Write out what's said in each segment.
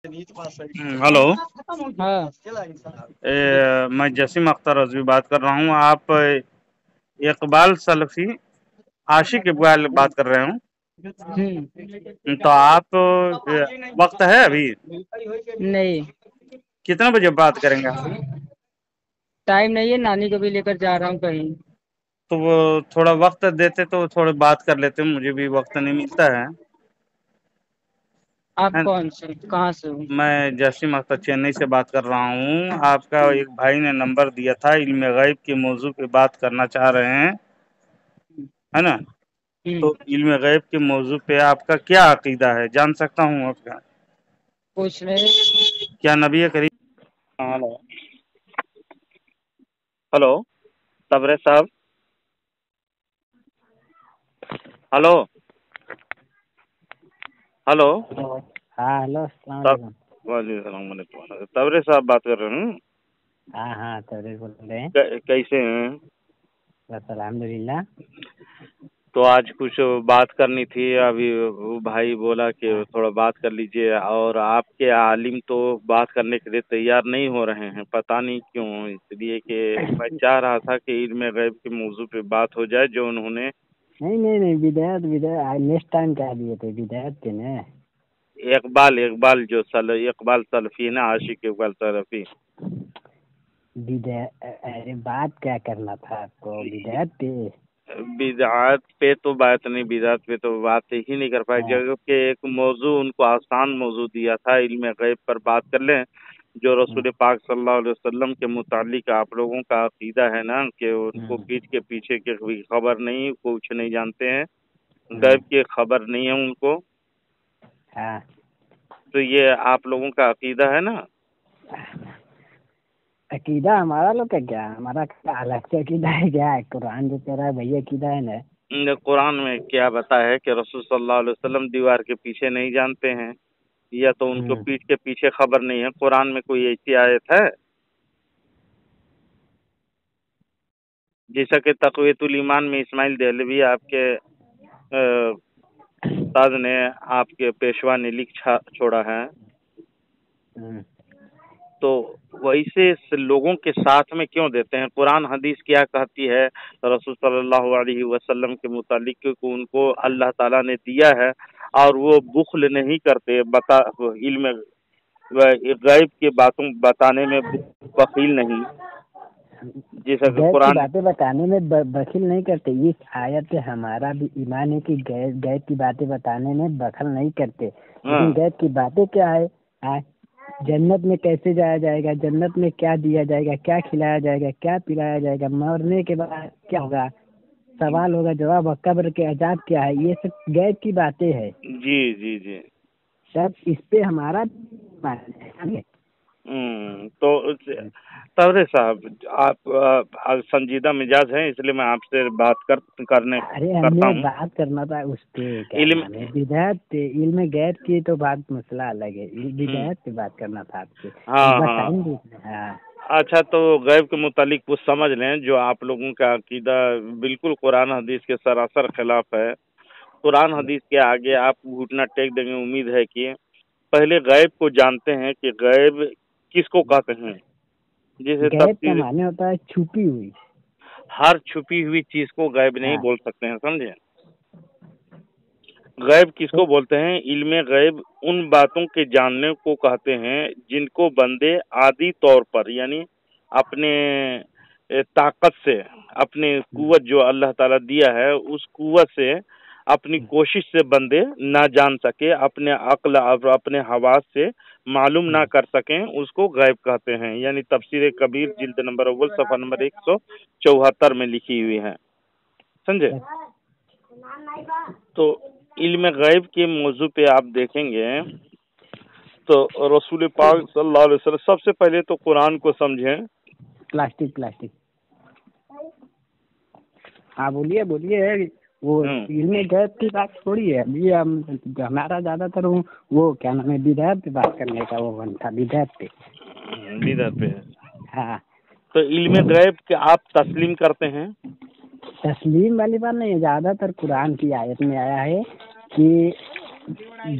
Hello. हाँ मैं जसीम अख्तर रजवी बात कर रहा हूँ। आप इकबाल सलफी आशिक इकबाल बात कर रहे हूँ। तो आप वक्त है अभी? नहीं, कितने बजे बात करेंगे आप? टाइम नहीं है, नानी को भी लेकर जा रहा हूँ कहीं। तो वो थोड़ा वक्त देते तो थोड़ी बात कर लेते, मुझे भी वक्त नहीं मिलता है। आप कौन से, कहाँ से हो? मैं जसीम अख्तर चेन्नई से बात कर रहा हूँ। आपका एक भाई ने नंबर दिया था, इल्म गैब के मौजू पे बात करना चाह रहे हैं, है ना? हम्म, तो इल्म गैब के मौजू पे आपका क्या अकीदा है, जान सकता हूँ आपका? पूछ रहे। क्या नबी करीम? हेलो हेलो, तबरे साहब। Hello hello. हाँ हेलो, अस्सलाम तब वालेकुम। वालेकुम, तबरे साहब बात कर रहे हैं? हाँ हाँ, तबरेज़ बोल रहे हैं। कैसे हैं? बस अल्हम्दुलिल्लाह। तो आज कुछ बात करनी थी। अभी वो भाई बोला कि हाँ थोड़ा बात कर लीजिए, और आपके आलिम तो बात करने के लिए तैयार नहीं हो रहे हैं, पता नहीं क्यों। इसलिए कि मैं चाह रहा था कि इल्म गैब के मौजू पे बात हो जाए, जो उन्होंने नहीं नहीं नहीं, विदायत विदायत नेक्स्ट टाइम कह दिए थे, विदायत के ने। इकबाल इकबाल जो इकबाल सलफी है ना, आशिक इकबाल सलफी। विदायत, अरे बात क्या करना था आपको, विदायत पे। बिदआत पे तो बात नहीं, बिदआत पे तो बात ही नहीं कर पाए, हाँ जबकि एक मौजू उनको आसान मौजू दिया था, इल्म गैब पर बात कर लें। जो हाँ रसूल पाक सल्लल्लाहु अलैहि वसल्लम के मुतालिक आप लोगों का अकीदा है ना कि उनको हाँ पीठ के पीछे की कोई खबर नहीं, कुछ नहीं जानते हैं, हाँ गैब की खबर नहीं है उनको। हाँ। तो ये आप लोगों का अकीदा है ना? अकीदा हमारा लोग का क्या, हमारा क्या अलग से अकीदा है क्या? कुरान जो तेरा है वही अकीदा है ना। कुरान में क्या बता है कि रसूल सल्लल्लाहु अलैहि वसल्लम दीवार के पीछे नहीं जानते हैं, या तो उनको हम्म, पीठ के पीछे खबर नहीं है? कुरान में कोई ऐसी आयत है? जैसा कि तक़वियतुल ईमान में इस्माइल देहलवी आपके उस्ताद ने, आपके पेशवा ने छोड़ा है। हम्म। तो वैसे लोगों के साथ में क्यों देते हैं? कुरान हदीस क्या कहती है रसूल सल्लल्लाहु अलैहि वसल्लम के मुतालिक कि उनको अल्लाह ताला ने दिया है, और वो बुख्ल नहीं करते, इल्म गैब की बातों बताने में बखील नहीं, जैसा कि गैब की कुरान। बातें बताने में बखिल नहीं करते। इस आयत से हमारा भी ईमान है कि गैब गैब की बातें बताने में बखल नहीं करते। लेकिन हाँ गैब की बातें क्या है? जन्नत में कैसे जाया जाएगा, जन्नत में क्या दिया जाएगा, क्या खिलाया जाएगा, क्या पिलाया जाएगा, मरने के बाद क्या होगा, सवाल होगा, जवाब होगा, कब्र के अजाब क्या है, ये सब गैब की बातें है। जी जी जी। सब इस पे हमारा ईमान है, समझे? तो तवरे साहब, आप संजीदा मिजाज हैं, इसलिए मैं आपसे बात अरे करता हमें हूँ। बात करना था उस पे, क्या इल्म नाम है, विधायत पे। इल्म गैब की तो बात मसला अलग है, विधायत पे बात करना था आपसे, हाँ एक बार हाँ। टाइम दीजिए। हाँ अच्छा, तो गैब के मुतालिक कुछ समझ लें। जो आप लोगों का अकीदा बिल्कुल कुरान हदीस के सरासर खिलाफ है। कुरान हदीस के आगे आप घुटना टेक देंगे, उम्मीद है कि पहले गैब को जानते हैं कि गैब किसको कहते हैं। जैसे गैब का तफसीर, माने होता है छुपी हुई। हर छुपी हुई चीज को गैब नहीं हाँ बोल सकते हैं, समझे? गैब किसको तो बोलते हैं? इल्म गैब उन बातों के जानने को कहते हैं जिनको बंदे आदी तौर पर, यानी अपने ताकत से, अपने कुव्वत जो अल्लाह ताला दिया है उस कुव्वत से, अपनी कोशिश से बंदे ना जान सके, अपने अक्ल और अपने हवास से मालूम ना कर सकें, उसको गैब कहते हैं। यानी तफसीर कबीर जिल्द नंबर अव्वल सफ़ा नंबर 174 में लिखी हुई है, समझे? तो इल्म गैब के मौजू पे आप देखेंगे तो रसूल पाक सल्लल्लाहु अलैहि वसल्लम, सबसे पहले तो कुरान को समझें। Plastic plastic. हाँ बोलिए बोलिए। वो हम्म, इल्म गैब की बात थोड़ी है अभी हम, हमारा ज्यादातर वो क्या नाम है, विधायत पे बात करने का वो मन था, विधायत पे। बिदअत पे है। हाँ, तो इल्म गैब के आप तस्लीम करते हैं? तस्लीम वाली बात नहीं है, ज्यादातर कुरान की आयत में आया है कि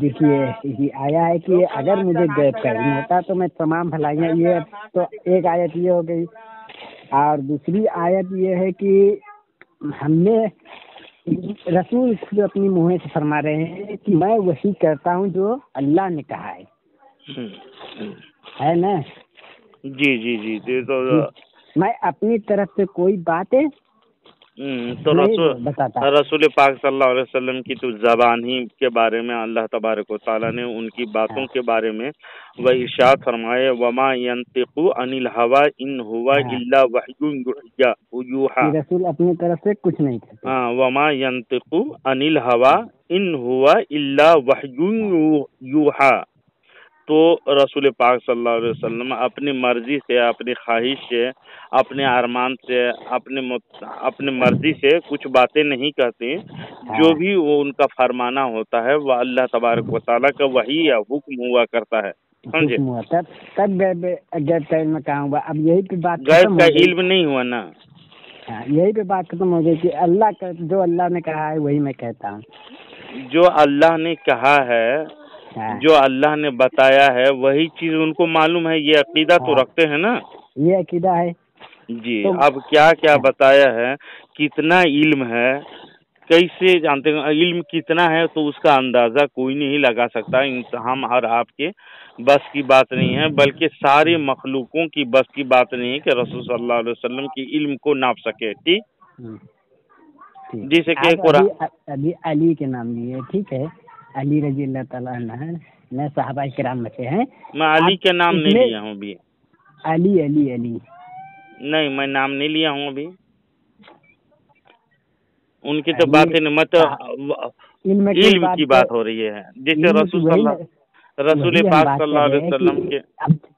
دیکھیے یہ آیا ہے کہ اگر مجھے غیب کا علم ہوتا تو میں تمام بھلائیاں، یہ تو ایک آیت یہ ہو گئی، اور دوسری آیت یہ ہے کہ ہم نے رسول خود اپنی منہ سے فرما رہے ہیں کہ میں وہی کرتا ہوں جو اللہ نے کہا ہے نا؟ جی جی جی جی تو میں اپنی طرف سے کوئی باتیں تو نہیں بتاتا۔ رسول پاک صلی اللہ علیہ وسلم کی تو زبان ہی کے بارے میں اللہ تبارک و تعالیٰ نے ان کی باتوں کے بارے میں وہ ارشاد فرمائے، وما ينطق عن الهوى ان هو الا وحی یوحی، رسول اپنی طرف سے کچھ نہیں کرتے۔ ہاں، وما ينطق عن الهوى ان هو الا وحی یوحی، تو رسول پاک صلی اللہ علیہ وسلم اپنی مرضی سے، اپنی خواہش سے، اپنے ارمان سے، اپنے مرضی سے کچھ باتیں نہیں کہتے، جو بھی وہ ان کا فرمانا ہوتا ہے وہ اللہ تبارک و تعالیٰ کا وحی یا حکم ہوا کرتا ہے، سمجھے؟ تب غیب کا علم کہاں ہوا؟ اب یہی پہ بات غیب کا علم نہیں ہوا نا، یہی پہ بات ختم ہو گئی کہ اللہ کا جو اللہ نے کہا ہے وہی میں کہتا ہوں، جو اللہ نے کہا ہے، جو اللہ نے بتایا ہے وہی چیز ان کو معلوم ہے، یہ عقیدہ تو رکھتے ہیں نا، یہ عقیدہ ہے جی۔ اب کیا کیا بتایا ہے، کتنا علم ہے، کیسے جانتے ہیں علم کتنا ہے، تو اس کا اندازہ کوئی نہیں لگا سکتا، ہم اور آپ کے بس کی بات نہیں ہے، بلکہ ساری مخلوقوں کی بس کی بات نہیں ہے کہ رسول صلی اللہ علیہ وسلم کی علم کو ناپ سکے، ٹھیک؟ جیسے کہ ابھی علی کے نام لیے، ٹھیک ہے، علی رضی اللہ تعالیٰ عنہ میں صحابہ کرام میں سے ہیں، میں علی کے نام نہیں لیا ہوں ابھی، علی علی علی نہیں، میں نام نہیں لیا ہوں ابھی، ان کی تو باتیں نہیں، مطلب علم کی بات ہو رہی ہے، جیسے رسول پاک صلی اللہ علیہ وسلم کے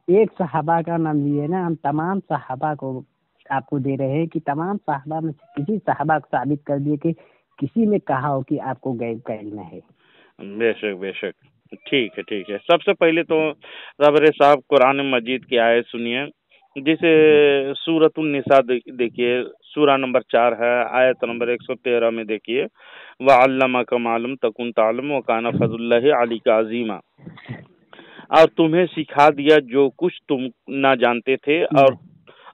ایک صحابہ کا نام لیے نا، ہم تمام صحابہ کو آپ کو دے رہے ہیں کہ تمام صحابہ میں سے کسی صحابہ کو ثابت کر دیے کہ کسی نے کہا ہو کہ آپ کو غیب کا علم ہے۔ بے شک بے شک، ٹھیک ہے ٹھیک ہے۔ سب سے پہلے تو ربر صاحب قرآن مجید کی آیت سنیے، جسے سورۃ النساء دیکھیے، سورہ نمبر 4 ہے، آیت نمبر 113 میں دیکھیے، وَعَلَّمَكَ مَا لَمْ تَكُنْ تَعْلَمُ وَكَانَ فَضْلُ اللَّهِ عَلَيْكَ عَظِيمًا، اور تمہیں سکھا دیا جو کچھ تم نہ جانتے تھے، اور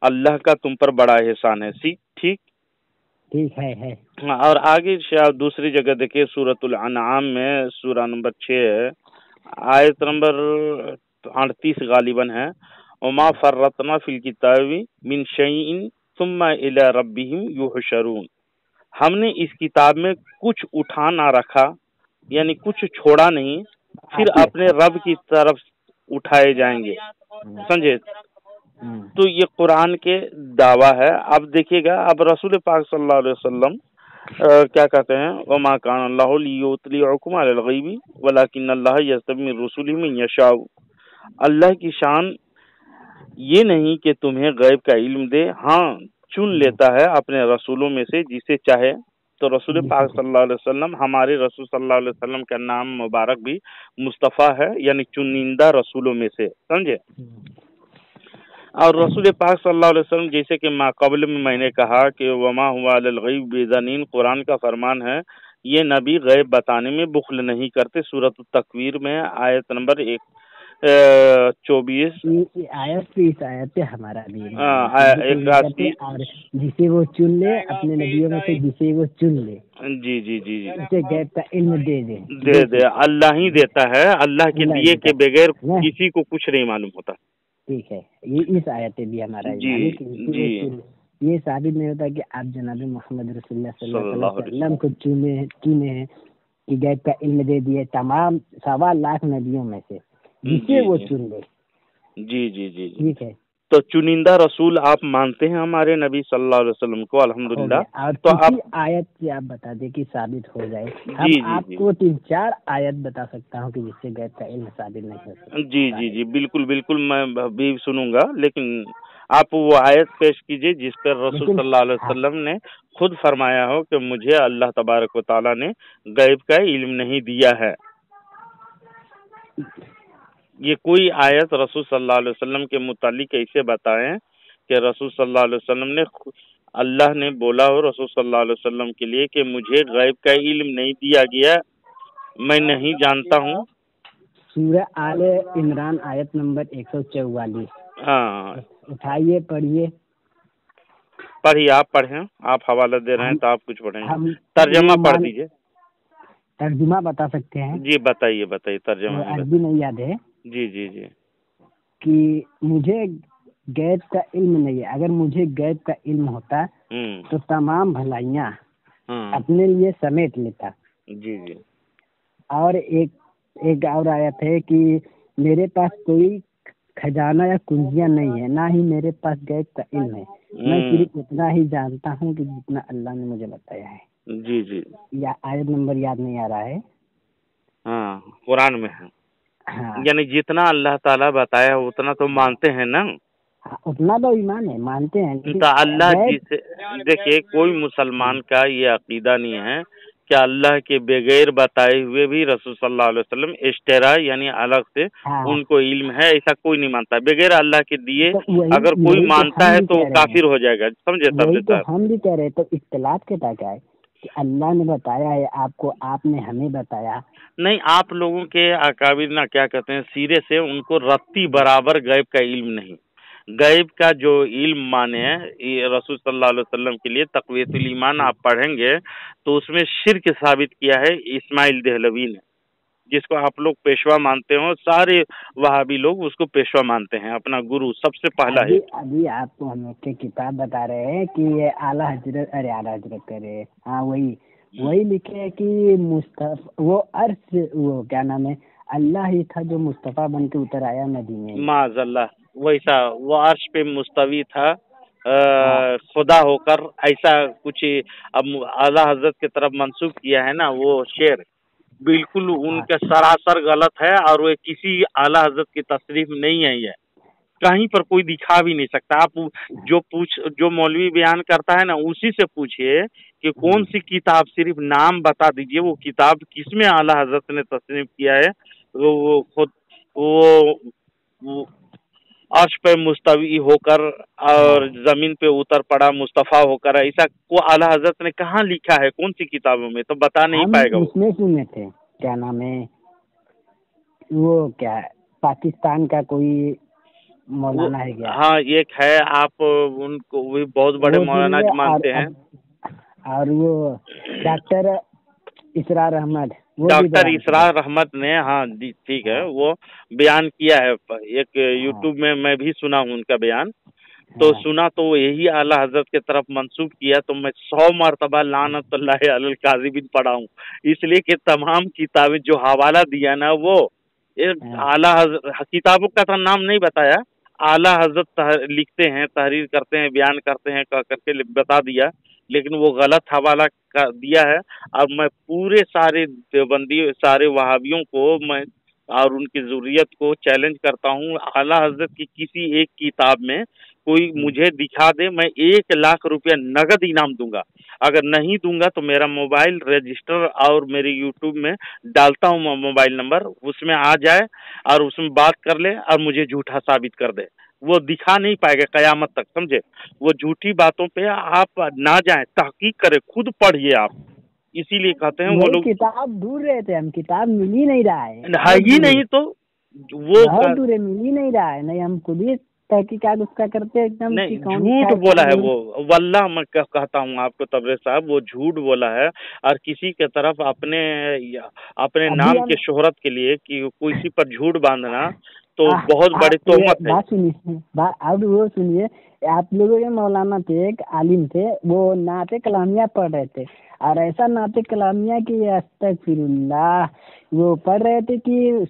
اللہ کا تم پر بڑا احسان ہے، ٹھیک ہے۔ اور آگے دوسری جگہ دیکھیے، سورۃ الانعام میں سورہ نمبر 6 آیت نمبر 38 غالباً ہے، وما فرطنا فی الکتاب من شیء ثم الی ربہم یحشرون، ہم نے اس کتاب میں کچھ اٹھا نہ رکھا، یعنی کچھ چھوڑا نہیں، پھر اپنے رب کی طرف اٹھائے جائیں گے، سمجھے؟ تو یہ قرآن کے دعویٰ ہے۔ اب دیکھیے گا، اب رسول پاک صلی اللہ علیہ وسلم کیا کہتے ہیں، وما کان اللہ لیطلعکم علی الغیب ولکن اللہ یجتبی من رسلہ من یشاء، اللہ کی شان یہ نہیں کہ تمہیں غیب کا علم دے، ہاں چن لیتا ہے اپنے رسولوں میں سے جسے چاہے۔ تو رسول پاک صلی اللہ علیہ وسلم، ہمارے رسول صلی اللہ علیہ وسلم کا نام مبارک بھی مصطفیٰ ہے، یعنی چنندہ رسولوں میں سے، سمجھے؟ اور رسول پاک صلی اللہ علیہ وسلم، جیسے کہ ما قبل میں نے کہا کہ وما هو علی الغیب بضنین، قرآن کا فرمان ہے، یہ نبی غیب بتانے میں بخل نہیں کرتے، سورۃ التکویر میں آیت نمبر 24 آیت پہ ہمارا بھی اور جسے وہ چن لے اپنے نبیوں میں سے، جسے وہ چن لے، جی جی جی جی، اسے غیب کا علم دے، اللہ ہی دیتا ہے، اللہ کے دیے کے بغیر کسی کو کچھ نہیں معلوم ہوتا، ٹھیک ہے۔ یہ اس آیت پہ بھی ہمارا یہ ثابت نہیں ہوتا کہ آپ جناب محمد رسول اللہ صلی اللہ علیہ وسلم کو چنے ہیں کہ غیب کا علم دے دیے تمام 1.25 لاکھ نبیوں میں سے، جسے وہ چن لے۔ جی جی جی، ٹھیک ہے۔ تو چنندہ رسول آپ مانتے ہیں ہمارے نبی صلی اللہ علیہ وسلم کو، الحمدللہ۔ تو آیت سے آپ بتا دیں کہ ثابت ہو جائے، آپ کو 3-4 آیت بتا سکتا ہوں کہ جس سے غیب کا علم ثابت نہیں ہو سکتا۔ جی جی جی، بالکل بالکل، میں بھی سنوں گا، لیکن آپ وہ آیت پیش کیجئے جس پر رسول صلی اللہ علیہ وسلم نے خود فرمایا ہو کہ مجھے اللہ تبارک و تعالیٰ نے غیب کا علم نہیں دیا ہے۔ یہ کوئی آیت رسول صلی اللہ علیہ وسلم کے متعلق ایسے بتائیں کہ رسول صلی اللہ علیہ وسلم نے، اللہ نے بولا ہو رسول صلی اللہ علیہ وسلم کے لیے کہ مجھے غیب کا علم نہیں دیا گیا، मैं नहीं जानता हूँ। सूरह आले इमरान आयत नंबर 144। हाँ, उठाइए पढ़िए। पढ़िए, आप पढ़ें, आप हवाला दे रहे हैं तो आप कुछ पढ़ेंगे। हम तर्जमा पढ़ दीजिए। तर्जुमा बता सकते हैं? जी बताइए, बताइए, तर्जमा ही अरबी बताइए। नहीं याद है जी जी जी। कि मुझे गैब का इल्म नहीं है। अगर मुझे गैब का इल्म होता तो तमाम भलाइयाँ अपने लिए समेट लेता। जी जी। और एक और आयत है कि मेरे पास कोई खजाना या कुंजियां नहीं है, ना ही मेरे पास गैब का इल्म है। मैं सिर्फ उतना ही जानता हूँ कि जितना अल्लाह ने मुझे बताया है। जी जी। या आयत नंबर याद नहीं आ रहा है। हाँ, कुरान में है। हाँ, यानी जितना अल्लाह ताला बताया उतना तो मानते हैं ना। उतना तो ईमान है, मानते हैं, लेकिन तो अल्लाह गैब जिसे, देखिए कोई मुसलमान का ये अकीदा नहीं है कि अल्लाह के बगैर बताए हुए भी रसूल सल्लल्लाहु अलैहि वसल्लम इश्तरा यानी अलग से उनको इल्म है, ऐसा कोई नहीं मानता। बगैर अल्लाह के दिए तो अगर कोई मानता है तो काफिर हो जाएगा, समझे वही तो साहब। हम भी कह रहे। तो इख्तिलाफ के क्या है कि अल्लाह ने बताया है आपको, आपने हमें बताया नहीं, आप लोगों के अकाबिर ना क्या कहते हैं, सिरे से उनको रत्ती बराबर गैब का इल्म नहीं। गैब का जो इल्म माने ये रसूल सल्लल्लाहु अलैहि वसल्लम के लिए तक़वियतुल ईमान आप पढ़ेंगे तो उसमें शिर्क साबित किया है इस्माइल देहलवी ने, जिसको आप लोग पेशवा मानते हो। सारे वहाबी लोग उसको पेशवा मानते हैं, अपना गुरु सबसे पहला है। अभी आपको हम एक किताब बता रहे हैं कि ये आला हजरत, अरे आला हजरत करे, हाँ वही लिखे है कि मुस्तफा वो अर्श, वो क्या नाम है, अल्लाह ही था जो मुस्तफा बन के उतर आया मदीने में। माज़अल्लाह, वैसा वो अर्श पे मुस्तवी था खुदा होकर, ऐसा कुछ अब आला हजरत की तरफ मंसूब किया है ना वो शेर, बिल्कुल उनका सरासर गलत है। और वो किसी आला हजरत की तशरीफ नहीं है, ये कहीं पर कोई दिखा भी नहीं सकता। आप जो मौलवी बयान करता है ना उसी से पूछिए कि कौन सी किताब, सिर्फ नाम बता दीजिए वो किताब किसमें आला हजरत ने तस्नीफ किया है। वो खुद वो अर्श पे मुस्तवी होकर और जमीन पे उतर पड़ा मुस्तफ़ा होकर, ऐसा को आला हजरत ने कहाँ लिखा है, कौन सी किताबों में, तो बता नहीं पाएगा वो। उसमें सुने थे, क्या नाम है वो, क्या पाकिस्तान का कोई मौलाना है क्या? हाँ, एक है, आप उनको भी बहुत बड़े मौलाना मानते हैं। और वो डॉक्टर इसरार अहमद, डॉक्टर इसरार अहमद ने, हाँ ठीक है, वो बयान किया है एक यूट्यूब में, मैं भी सुना हूँ उनका बयान। तो सुना तो यही आला हजरत की तरफ मंसूब किया, तो मैं 100 मरतबा लानतुल्लाह अलल काज़िबीन पढ़ा हूँ। इसलिए कि तमाम किताबें जो हवाला दिया ना वो आला हजरत, किताबों का तो नाम नहीं बताया, आला हजरत लिखते हैं, तहरीर करते हैं, बयान करते हैं, कह करके बता दिया, लेकिन वो गलत हवाला का दिया है। और मैं पूरे सारे देवबंदी, सारे वहाबियों को मैं और उनकी ज़ुर्रियत को चैलेंज करता हूँ, आला हजरत की किसी एक किताब में कोई मुझे दिखा दे, मैं 1 लाख रुपया नगद इनाम दूंगा। अगर नहीं दूंगा तो मेरा मोबाइल रजिस्टर और मेरे यूट्यूब में डालता हूँ मोबाइल नंबर, उसमें आ जाए और उसमें बात कर ले और मुझे झूठा साबित कर दे। वो दिखा नहीं पाएगा कयामत तक, समझे। वो झूठी बातों पे आप ना जाएं, तहकीक करें, खुद पढ़िए आप। इसीलिए कहते हैं वो लोग किताब ढूंढ रहे थे हम, किताब मिल ही नहीं रहा है ही नहीं, तो वो दूर मिल ही नहीं रहा है। नहीं, हम खुद ही तहकीकात उसका करते एकदम। नहीं, झूठ बोला है वो, वल्लाह मैं कहता हूँ आपको तबरेज़ साहब, वो झूठ बोला है। और किसी के तरफ अपने नाम के शोहरत के लिए कि किसी पर झूठ बांधना तो बहुत बड़ी तोहमत है। बात सुनिए, अब वो सुनिए, आप लोगों के मौलाना थे, एक आलिम थे, वो नाते कलामिया पढ़ रहे थे, और ऐसा नाते कलामिया की अस्तगफिरुल्लाह वो पढ़ रहे थे कि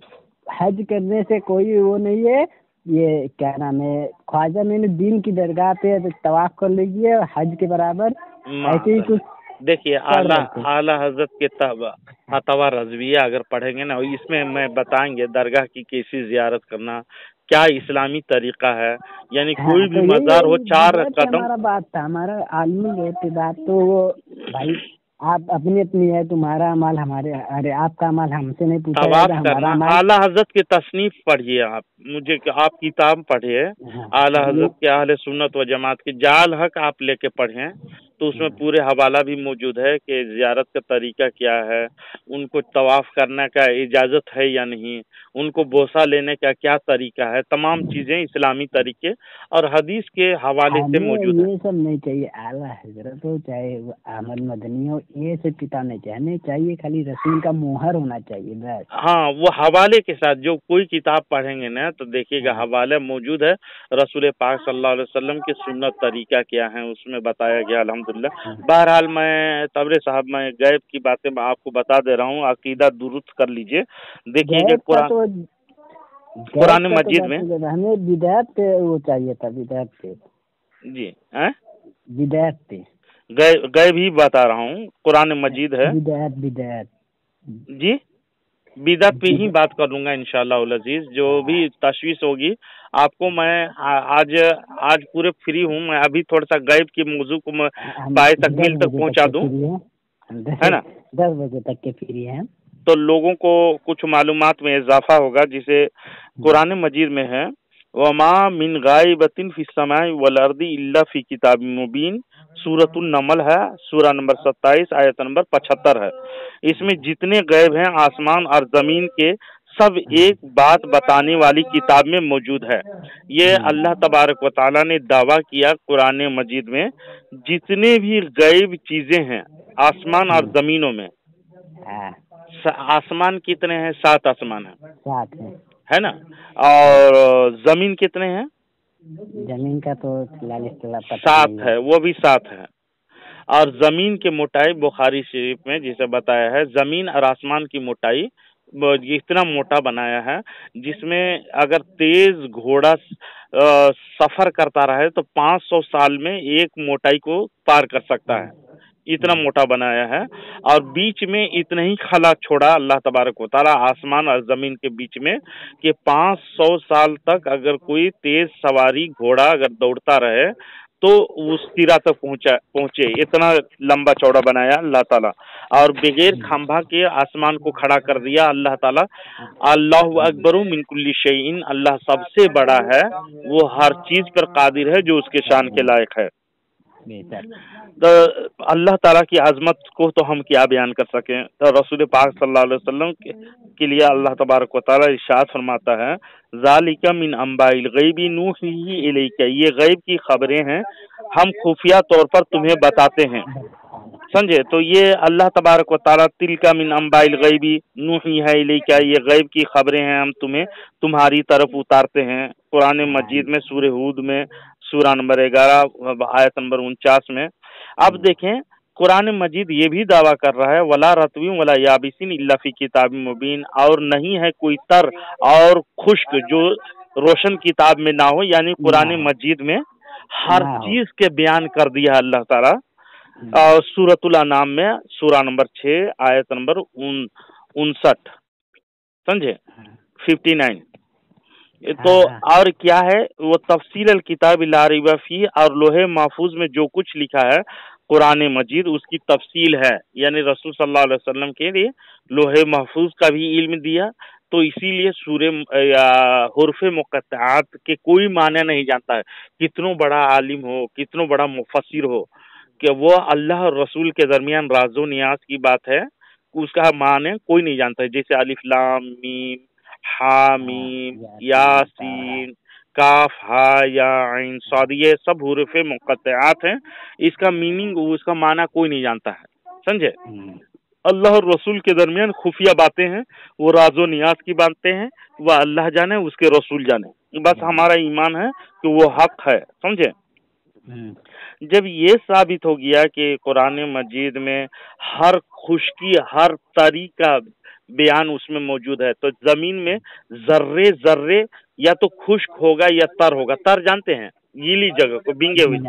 हज करने से कोई वो नहीं है, ये क्या नाम है, ख्वाजा दीन की दरगाह पे तवाफ कर लीजिए हज के बराबर, ऐसे ही कुछ। देखिए आला हजरत के फतवा रज़विया अगर पढ़ेंगे ना, इसमें मैं बताएंगे दरगाह की कैसी जियारत करना, क्या इस्लामी तरीका है। यानी कोई भी मज़ार हो 4 कदम, हमारा बात था, हमारा आलमी बात, तो वो भाई आप अपनी है, तुम्हारा अमाल हमारे, अरे आपका अमाल हमसे नहीं पूछा जाएगा। आला हजरत की तसनीफ पढ़िए आप, आप किताब पढ़िए आला हजरत के अहले सुन्नत व जमात की, जाल हक आप लेके पढ़ें تو اس میں پورے حوالہ بھی موجود ہے کہ زیارت کا طریقہ کیا ہے، ان کو طواف کرنے کا اجازت ہے یا نہیں، ان کو بوسہ لینے کا کیا طریقہ ہے، تمام چیزیں اسلامی طریقے اور حدیث کے حوالے سے ہمیں موجود ہیں۔ یہ سب نہیں چاہیے، اعلیٰ حضرت ہو چاہے وہ احمد مدنی ہو، یہ سب کتاب نہیں چاہیے، ہمیں چاہیے خالی رسول کا مہر ہونا چاہیے بس۔ ہاں، وہ حوالے کے ساتھ جو کوئی کتاب پڑھیں گے نا تو دیکھیے گا حوالہ موجود ہے، رسول پاک صلی اللہ علیہ وسلم کی سنت طریقہ کیا ہے اس میں بتایا گیا الحمدللہ۔ بہرحال میں تبرے صاحب میں غیب کی باتیں میں آپ کو بتا دے رہا ہوں، عقیدہ درست کر لیجئے۔ دیکھیے کہ قرآن مجید میں ہمیں بدعت پہ وہ چاہیے تھا، بدعت پہ جی بدعت پہ غیب ہی بتا رہا ہوں، قرآن مجید ہے بدعت جی، بدعت پہ ہی بات کر لوں گا انشاءاللہ العزیز۔ جو بھی تشویش ہوگی آپ کو میں آج پورے فری ہوں، میں ابھی تھوڑا سا غیب کی موضوع کو میں پائے تکمیل تک پہنچا دوں، ہے نا؟ 10 بجے تک کے فری ہیں تو لوگوں کو کچھ معلومات میں اضافہ ہوگا، جسے قرآن مجید میں ہے وما من غائبۃ فی السماء والارض الا فی کتاب مبین، سورۃ النمل ہے، سورہ نمبر 27 آیت نمبر 75 ہے۔ اس میں جتنے غیب ہیں آسمان اور زمین کے سب ایک بات بتانے والی کتاب میں موجود ہے۔ یہ اللہ تبارک و تعالیٰ نے دعویٰ کیا قرآن مجید میں، جتنے بھی غیب چیزیں ہیں آسمان اور زمینوں میں، آسمان کتنے ہیں؟ 7 آسمان ہیں، ہے نا؟ اور زمین کتنے ہیں؟ زمین کا تو 7 ہے، وہ بھی 7 ہے۔ اور زمین کی موٹائی بخاری شریف میں جسے بتایا ہے، زمین اور آسمان کی موٹائی اتنا موٹا بنایا ہے جس میں اگر تیز گھوڑا سفر کرتا رہے تو 500 سال میں ایک موٹائی کو پار کر سکتا ہے، اتنا موٹا بنایا ہے۔ اور بیچ میں اتنا ہی خلا چھوڑا اللہ تبارک و تعالیٰ آسمان اور زمین کے بیچ میں کہ 500 سال تک اگر کوئی تیز سواری گھوڑا اگر دوڑتا رہے تو اس سرا تک پہنچے، اتنا لمبا چوڑا بنایا اللہ تعالیٰ، اور بغیر کھمبا کے آسمان کو کھڑا کر دیا اللہ تعالیٰ۔ اللہ اکبر من کل شیء، اللہ سب سے بڑا ہے، وہ ہر چیز پر قادر ہے جو اس کے شان کے لائق ہے۔ تو اللہ تعالیٰ کی عظمت کو تو ہم کیا بیان کر سکیں۔ تو رسول پاک صلی اللہ علیہ وسلم کے لیے اللہ تبارک و تعالیٰ ارشاد فرماتا ہے ذالک من انباء الغیب نوحیہ الیک، یہ غیب کی خبریں ہیں ہم خفیہ طور پر تمہیں بتاتے ہیں، سمجھے؟ تو یہ اللہ تبارک و تعالیٰ تلک من انباء الغیب نوحیہ الیک، یہ غیب کی خبریں ہیں ہم تمہیں تمہاری طرف اتارتے ہیں۔ قرآن مجید میں سورہ ہود میں سورہ نمبر 11 آیت نمبر 49 میں۔ اب دیکھیں قرآن مجید یہ بھی دعویٰ کر رہا ہے ولا رطب ولا یابس الا فی کتاب مبین، اور نہیں ہے کوئی تر اور خشک جو روشن کتاب میں نہ ہو، یعنی قرآن مجید میں ہر چیز کے بیان کر دیا اللہ تعالیٰ۔ اور سورۃ الانعام میں سورہ نمبر 6 آیت نمبر 59، سمجھے؟ 59۔ تو اور کیا ہے وہ تفصیل الکتاب لا ریب فیہ، اور لوح محفوظ میں جو کچھ لکھا ہے قرآن مجید اس کی تفصیل ہے، یعنی رسول صلی اللہ علیہ وسلم کے لیے لوح محفوظ کا بھی علم دیا۔ تو اسی لیے سورہ حروف مقطعات کے کوئی معنی نہیں جانتا ہے، کتنوں بڑا عالم ہو، کتنوں بڑا مفسر ہو، کہ وہ اللہ اور رسول کے درمیان راز و نیاز کی بات ہے، اس کا معنی کوئی نہیں جانتا ہے۔ جیسے الف لام میم حامیم یاسین کاف ہا یا عین صاد، یہ سب حروف مقطعات ہیں، اس کا میننگ اس کا معنی کوئی نہیں جانتا ہے، سمجھے؟ اللہ اور رسول کے درمیان خفیہ باتیں ہیں، وہ راز و نیاز کی باتیں ہیں، وہ اللہ جانے اس کے رسول جانے، بس ہمارا ایمان ہے کہ وہ حق ہے، سمجھے؟ جب یہ ثابت ہو گیا کہ قرآن مجید میں ہر خشکی ہر طریقہ بیان اس میں موجود ہے، تو زمین میں ذرے ذرے یا تو خشک ہوگا یا تر ہوگا۔ تر جانتے ہیں گیلی جگہ کو، بھینگے ہوئی،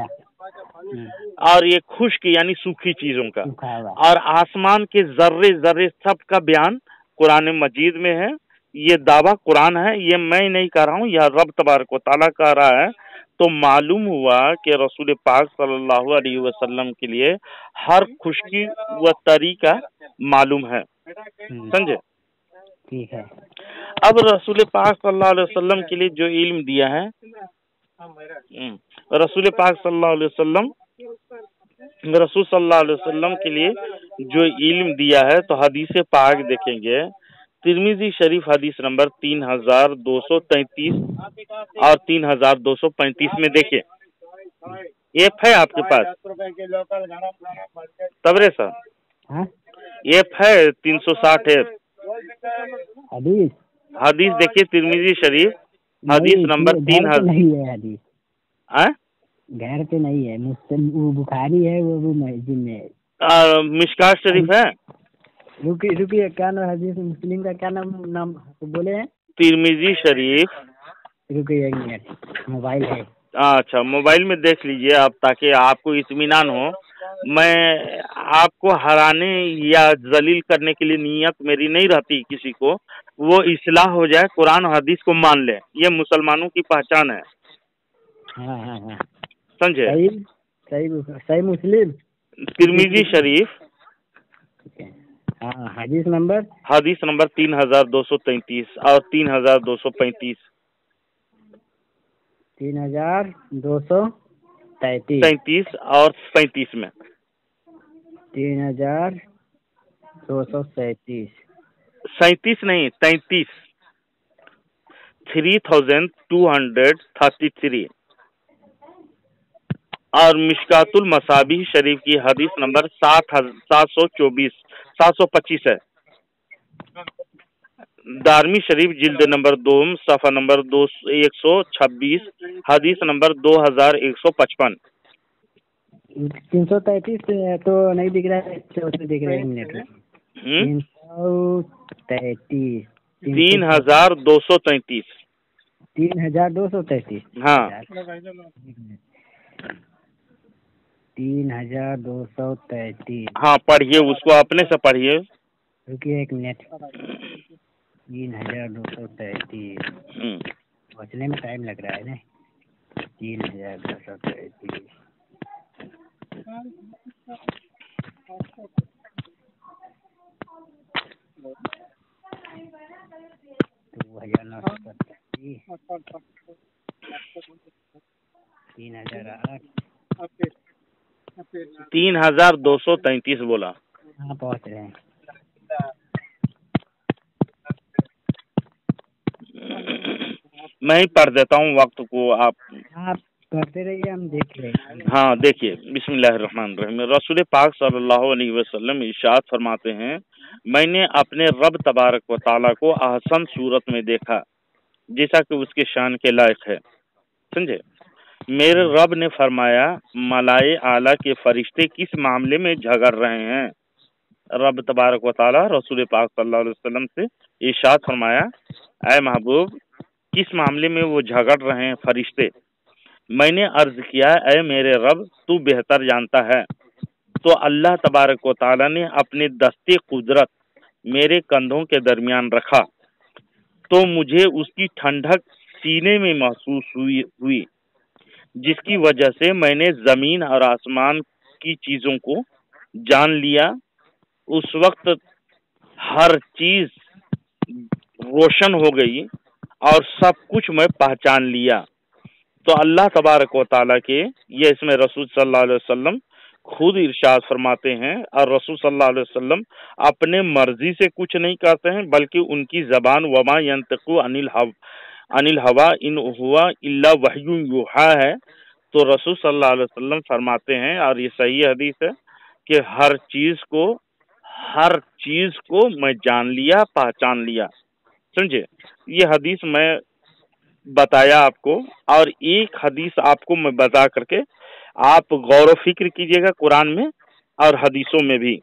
اور یہ خشک یعنی سوکھی چیزوں کا، اور آسمان کے ذرے ذرے سب کا بیان قرآن مجید میں ہے۔ یہ دعویٰ قرآن ہے، یہ میں نہیں کہہ رہا ہوں، یہ رب تبارک و تعالیٰ کہہ رہا ہے۔ تو معلوم ہوا کہ رسول پاک صلی اللہ علیہ وسلم کے لیے ہر خشکی و طریقہ معلوم ہے، سمجھے؟ ٹھیک ہے۔ اب رسول پاک صلی اللہ علیہ وسلم کے لیے جو علم دیا ہے، رسول پاک صلی اللہ علیہ وسلم रसूल सल्लल्लाहु अलैहि वसल्लम के लिए जो इल्म दिया है, तो हदीस पाक देखेंगे तिर्मिजी शरीफ हदीस नंबर 3233 और 3235 में देखिए, एफ है आपके पास तबरे सर, हाँ एफ है 360 एफ हदीस हदीस देखिए तिर्मिजी शरीफ हदीस नहीं, नंबर घर 3000 पे नहीं है हदीस, हाँ? घर पे नहीं है, मुस्लिम वो बुखारी है, वो भी मस्जिद में है। मिशकात शरीफ है, रुकिए क्या नाम हदीस मुस्लिम का क्या नाम नाम बोले हैं? तिर्मिजी शरीफ। रुकिए एक मिनट, मोबाइल है। अच्छा, मोबाइल में देख लीजिए आप, ताकि आपको इत्मीनान हो। मैं आपको हराने या जलील करने के लिए नियत मेरी नहीं रहती किसी को, वो इस्लाह हो जाए, कुरान और हदीस को मान ले, ये मुसलमानों की पहचान है, हाँ हाँ हाँ, समझे? सही सही सही मुस्लिम तिर्मिजी शरीफ हाँ, हदीस नंबर 3233 और 3235 3233 33 और 35 में 3237 37 नहीं 33 3233 और मिशकातुल मसाबी शरीफ की हदीस नंबर 725 है। दारमी शरीफ जिल्द नंबर 2 सफ़ा नंबर 126 हदीस नंबर 2155। 333 तो नहीं दिख रहा है, दिख रहा है, मिनट 333 3233 3233 हाँ 3233 हाँ, पढ़िए उसको, अपने से पढ़िए। रुकिए एक मिनट, 3233 पहुँचने में टाइम लग रहा है ना, 3233 3008 3233 बोला। हाँ पहुँच रहे हैं। मैं ही पढ़ देता हूँ, वक्त को आप पढ़ते रहिए, हम देख रहे हैं। हाँ देखिए, बिस्मिल्लाहिर्रहमानिर्रहीम। रसूल पाक सल्लल्लाहु अलैहि वसल्लम इरशाद फरमाते हैं, मैंने अपने रब तबारक व तआला को अहसन सूरत में देखा, जैसा कि उसके शान के लायक है, समझे? मेरे रब ने फरमाया, मलाए आला के फरिश्ते किस मामले में झगड़ रहे हैं? रब तबारक व तआला रसूल पाक सल्लल्लाहु अलैहि वसल्लम से इरशाद फरमाया, ऐ महबूब, किस मामले में वो झगड़ रहे हैं फरिश्ते? मैंने अर्ज किया, ऐ मेरे रब, तू बेहतर जानता है। तो अल्लाह तबारक व तआला ने अपने दस्ते कुदरत मेरे कंधों के दरमियान रखा, तो मुझे उसकी ठंडक सीने में महसूस हुई, जिसकी वजह से मैंने जमीन और आसमान की चीजों को जान लिया। उस वक्त हर चीज रोशन हो गई और सब कुछ मैं पहचान लिया। तो अल्लाह तबारक व तआला के ये इसमें रसूल सल्लल्लाहु अलैहि वसल्लम खुद इरशाद फरमाते हैं, और रसूल सल्लल्लाहु अलैहि वसल्लम अपने मर्जी से कुछ नहीं करते हैं, बल्कि उनकी जबान वमा यंतकु अनिल हवा इन हुआ इल्ला वहयु युहा है। तो रसूल सल्लल्लाहु अलैहि वसल्लम फरमाते हैं, और ये सही हदीस है, कि हर चीज को मैं जान लिया, पहचान लिया, समझे? ये हदीस मैं बताया आपको, और एक हदीस आपको मैं बता करके आप गौर फिक्र कीजिएगा, कुरान में और हदीसों में भी।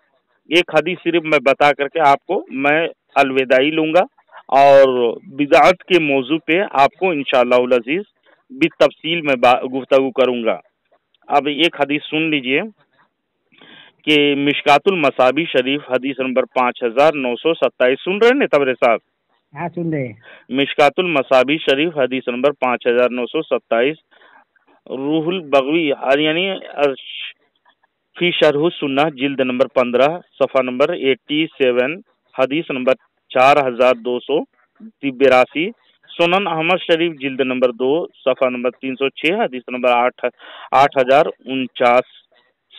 एक हदीस सिर्फ मैं बता करके आपको मैं अलविदाई लूंगा, और बिदअत के मौजू पे आपको इंशाअल्लाह अजीज भी तफसील में गुफ्तगू करूंगा। अब एक हदीस सुन लीजिए कि मिशकातुल मसाबी शरीफ हदीस नंबर 5927 सुन रहे हैं तबरे साहब? हाँ सुन रहे हैं। मिशकातुल मसाबी शरीफ हदीस नंबर 5927 रूहुल बगवी यानी फी शरह सुन्ना जिल्द नंबर 15 सफ़ा नंबर 87 हदीस नंबर 4282 सुनन अहमद शरीफ जिल्द नंबर 2 सफ़ा नंबर 306 हदीस नंबर 8049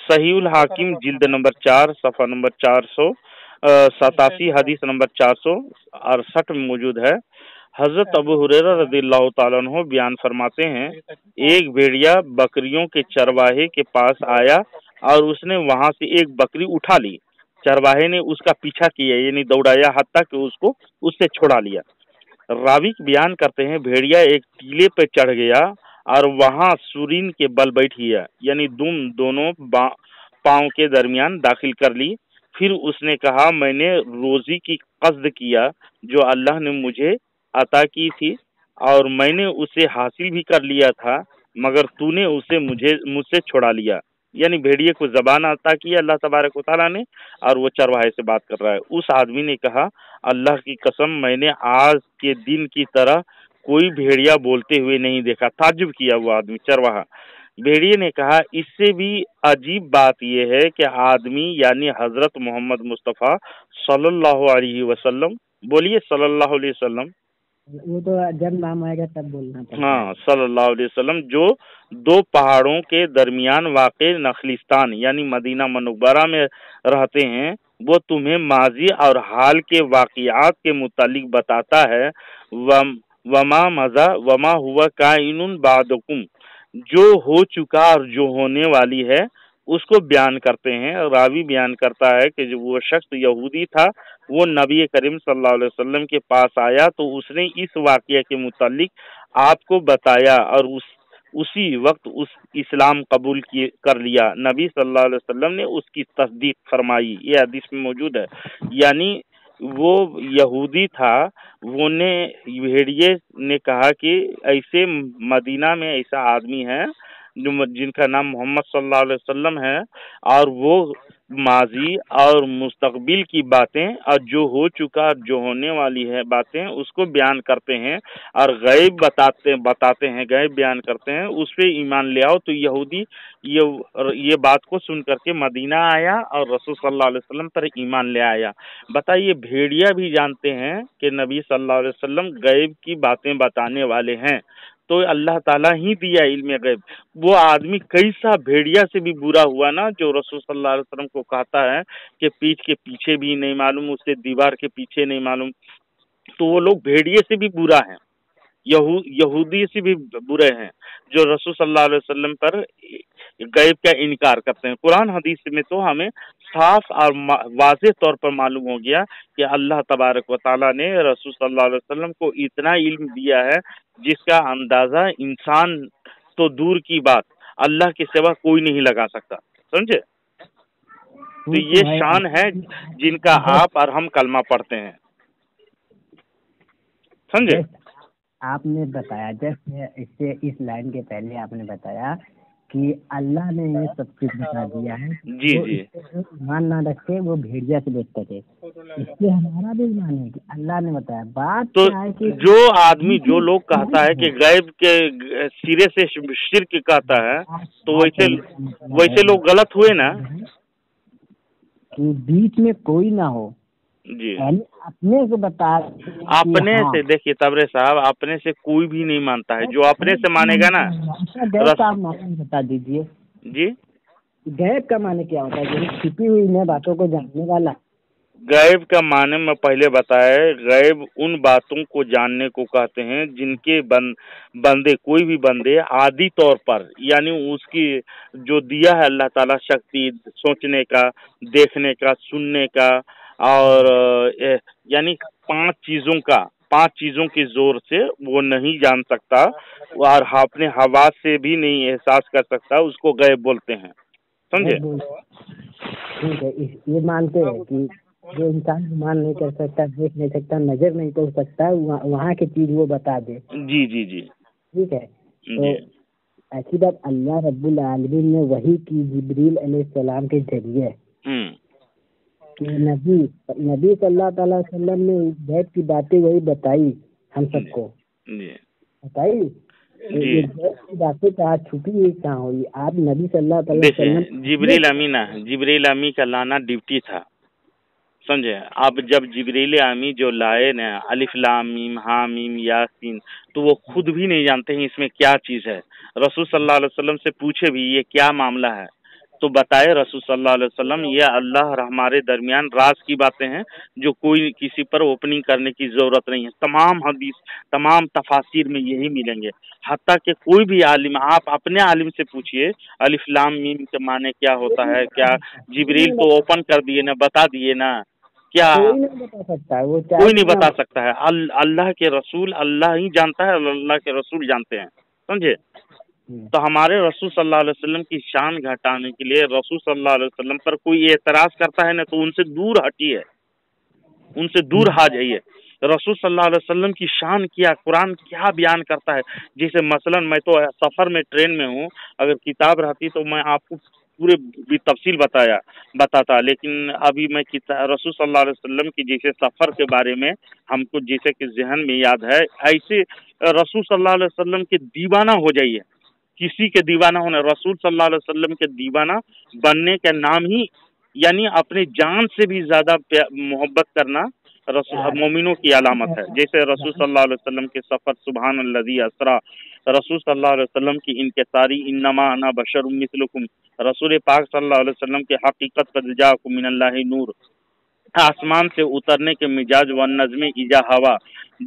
सही उल हाकिम जिल्द नंबर 4 सफ़ा नंबर 487 हदीस नंबर 468 में मौजूद है। हजरत अबू हुरैरा रज़ियल्लाहु ताला अन्हु बयान फरमाते हैं, एक भेड़िया बकरियों के चरवाहे के पास आया और उसने वहां से एक बकरी उठा ली। चरवाहे ने उसका पीछा किया, यानी दौड़ाया, हत्ता कि उसको उससे छुड़ा लिया। रावी बयान करते हैं, भेड़िया एक टीले पे चढ़ गया और वहां सुरीन के बल बैठ गया, यानी दुम दोनों पांव के दरमियान दाखिल कर ली। फिर उसने कहा, मैंने रोजी की कस्द किया जो अल्लाह ने मुझे अता की थी और मैंने उसे हासिल भी कर लिया था, मगर तूने उसे मुझसे छुड़ा लिया। यानी भेड़िए को जबान अता की अल्लाह तबारक व तआला ने, और वो चरवाहे से बात कर रहा है। उस आदमी ने कहा, अल्लाह की कसम, मैंने आज के दिन की तरह कोई भेड़िया बोलते हुए नहीं देखा। ताज्जुब किया वो आदमी, चरवाहा। भेड़िए ने कहा, इससे भी अजीब बात यह है कि आदमी यानी हजरत मोहम्मद मुस्तफ़ा सल्लल्लाहु अलैहि वसल्लम, बोलिए सल्लल्लाहु अलैहि वसल्लम, वो तो जब नाम आएगा तब बोलना पड़ता है। हाँ सल्लल्लाहु अलैहि वसल्लम, जो दो पहाड़ों के दरमियान वाक़े नखलिस्तान यानी मदीना मनव्वरा में रहते हैं, वो तुम्हें माजी और हाल के वाक़ियात के मुतालिक बताता है। वमा मज़ा वमा हुआ काइनुन बादकुम, जो हो चुका और जो होने वाली है उसको बयान करते हैं। रावी बयान करता है कि जो वो शख्स यहूदी था, वो नबी करीम सल्लल्लाहु अलैहि वसल्लम के पास आया तो उसने इस वाक़या के मुतालिक आपको बताया और उसी वक्त उस इस्लाम कबूल कर लिया। नबी सल्लल्लाहु अलैहि वसल्लम ने उसकी तस्दीक फरमाई। ये हदीस में मौजूद है। यानी वो यहूदी था, वो ने भेड़िए ने कहा कि ऐसे मदीना में ऐसा आदमी है जो जिनका नाम मोहम्मद सल्लल्लाहु अलैहि वसल्लम है, और वो माजी और मुस्तकबिल की बातें और जो हो चुका जो होने वाली है बातें उसको बयान करते हैं और गैब बताते हैं, गैब बयान करते हैं, उस पे ईमान ले आओ। तो यहूदी ये बात को सुन करके मदीना आया और रसूल सल्लल्लाहु अलैहि वसल्लम पर ईमान ले आया। बताइए, भेड़िया भी जानते हैं कि नबी सल्लल्लाहु अलैहि वसल्लम गैब की बातें बताने वाले हैं, तो अल्लाह ताला ही दिया इल्म गैब। वो आदमी कैसा भेड़िया से भी बुरा हुआ ना, जो रसूल सल्लल्लाहु अलैहि वसल्लम को कहता है कि पीठ के पीछे भी नहीं मालूम, उससे दीवार के पीछे नहीं मालूम। तो वो लोग भेड़िए से भी बुरा हैं, यहूदी से भी बुरे हैं, जो रसूल सल्लल्लाहु अलैहि वसल्लम पर गैब का इनकार करते हैं। कुरान हदीस में तो हमें साफ और वाज़ेह तौर पर मालूम हो गया कि अल्लाह तबारक व तआला ने रसूल सल्लल्लाहु अलैहि वसल्लम को इतना इल्म दिया है जिसका अंदाजा इंसान तो दूर की बात, अल्लाह के सिवा कोई नहीं लगा सकता। समझे? तो ये शान है जिनका आप और हम कलमा पढ़ते हैं। समझे? आपने बताया जैसे इससे इस लाइन के पहले आपने बताया कि अल्लाह ने ये सब कुछ बता दिया है। जी जी, ईमान ना रखे वो भेड़िया से बेचते थे, इसलिए हमारा भी ईमान है कि अल्लाह ने बताया। बात तो क्या है कि जो आदमी जो लोग कहता है कि गैब के सिरे से शिर्क कहता है, तो वैसे लोग गलत हुए ना, कि बीच में कोई ना हो जी। अपने से बता, अपने से देखिए तबरे साहब, अपने से कोई भी नहीं मानता है। जो अपने से मानेगा ना, बता दीजिए जी। गैब का माने क्या होता है? जो छिपी हुई नए बातों को जानने वाला। गैब का माने में पहले बताए, गैब उन बातों को जानने को कहते हैं जिनके बंदे कोई भी बंदे आदि तौर पर, यानी उसकी जो दिया है अल्लाह ताला शक्ति, सोचने का, देखने का, सुनने का, और यानी पांच चीजों के जोर से वो नहीं जान सकता और अपने हवास से भी नहीं एहसास कर सकता, उसको गैब बोलते हैं। समझे? ठीक है, ये मानते हैं कि जो इंसान मान नहीं कर सकता, देख नहीं सकता, नजर नहीं कर सकता, वहाँ की चीज वो बता दे। जी जी जी, ठीक है। तो ऐसी बात अल्लाह रब्बुल आलमीन ने वही की जिब्रील अलैहिस्सलाम के जरिए कि नबी सल्लल्लाहु अलैहि वसल्लम ने गैब की बातें वही बताई, हम सबको बताई। ये गैब की बातें कहाँ छुपी हुई कहाँ हुई? आप नबी सल्लल्लाहु अलैहि वसल्लम जिब्रील अमी का लाना ड्यूटी था। समझे? अब जब जिब्रील आमी जो लाए ना अलिफ लाम मीम हा मीम यासीन, तो वो खुद भी नहीं जानते हैं इसमें क्या चीज है। रसूल सल्लल्लाहु अलैहि वसल्लम से पूछे भी ये क्या मामला है, تو بتائے رسول صلی اللہ علیہ وسلم یہ اللہ اور ہمارے درمیان راز کی باتیں ہیں جو کوئی کسی پر اوپننگ کرنے کی ضرورت نہیں ہے. تمام حدیث تمام تفاسیر میں یہی ملیں گے. حتیٰ کہ کوئی بھی عالم آپ اپنے عالم سے پوچھیے الف لام میم کے معنی کیا ہوتا ہے, کیا جبریل تو اوپن کر دیے نا, بتا دیے نا, کیا کوئی نہیں بتا سکتا, وہ کوئی نہیں بتا سکتا ہے. اللہ کے رسول اللہ ہی جانتا ہے, اللہ کے رسول جانتے ہیں, سمجھے. تو ہمارے رسول صلی اللہ علیہ وسلم کی شان گھٹانے کے لیے رسول صلی اللہ علیہ وسلم پر کوئی اعتراض کرتا ہے نا تو ان سے دور ہٹیے, ان سے دور آ جائیے. رسول صلی اللہ علیہ وسلم کی شان کیا, قرآن کیا بیان کرتا ہے. جیسے مثلا میں تو سفر میں ٹرین میں ہوں, اگر کتاب رہتی تو میں آپ کو پورے تفصیل بتاتا, لیکن ابھی میں رسول صلی اللہ علیہ وسلم کی جیسے سفر کے بارے میں ہم کو جیسے کہ ذہن میں یاد ہے, ایسے رسول صلی اللہ علیہ وسلم کے دیوانہ ہو جائیے. کسی کے دیوانہ ہونا, رسول صلی اللہ علیہ وسلم کے دیوانہ بننے کا نام ہی یعنی اپنے جان سے بھی زیادہ محبت کرنا مومنوں کی علامت ہے. جیسے رسول صلی اللہ علیہ وسلم کے سفر سبحان الذی اسرا, رسول صلی اللہ علیہ وسلم کی انکساری انما انا بشر مثلکم, رسول پاک صلی اللہ علیہ وسلم کے حقیقت قد جاءکم من اللہ نور, آسمان سے اترنے کے مزاج و نظم ایجا ہوا,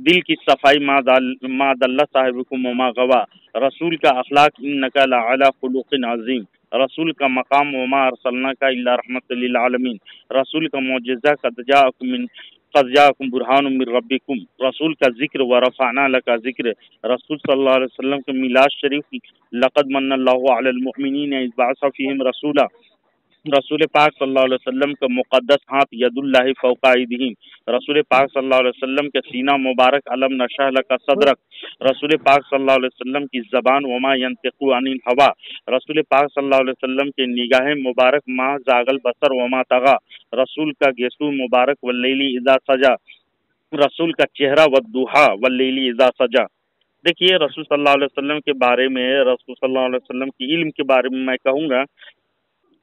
دل کی صفائی ما دل صاحبکم وما غوا, رسول کا اخلاق انک لعلی خلق عظیم, رسول کا مقام وما ارسلناک الا رحمت للعالمین, رسول کا معجزہ قد جاءکم برہان من ربکم, رسول کا ذکر ورفعنا لک ذکر, رسول صلی اللہ علیہ وسلم کے میلاد شریف لقد من اللہ علی المؤمنین اذ بعث فیہم رسولا, رسول پاک صلی اللہ علیہ وسلم کا مقدس ہاتھ ید اللہ فوق ایدیہم, رسول پاک صلی اللہ علیہ وسلم کے سینہ مبارک علم نشرح لک صدرک, رسول پاک صلی اللہ علیہ وسلم کی زبان وما ینطق عن الہوی, رسول پاک صلی اللہ علیہ وسلم کے نگاہ مبارک ما زاغ البصر وما طغی, رسول کا گیسو مبارک واللیل اذا سجا, رسول کا چہرہ والضحی واللیل اذا سجا. دیکھیے رسول صلی اللہ علیہ وسلم کے بارے میں, رسول صلی اللہ علیہ وسلم کی علم کے بارے میں کہوں گا,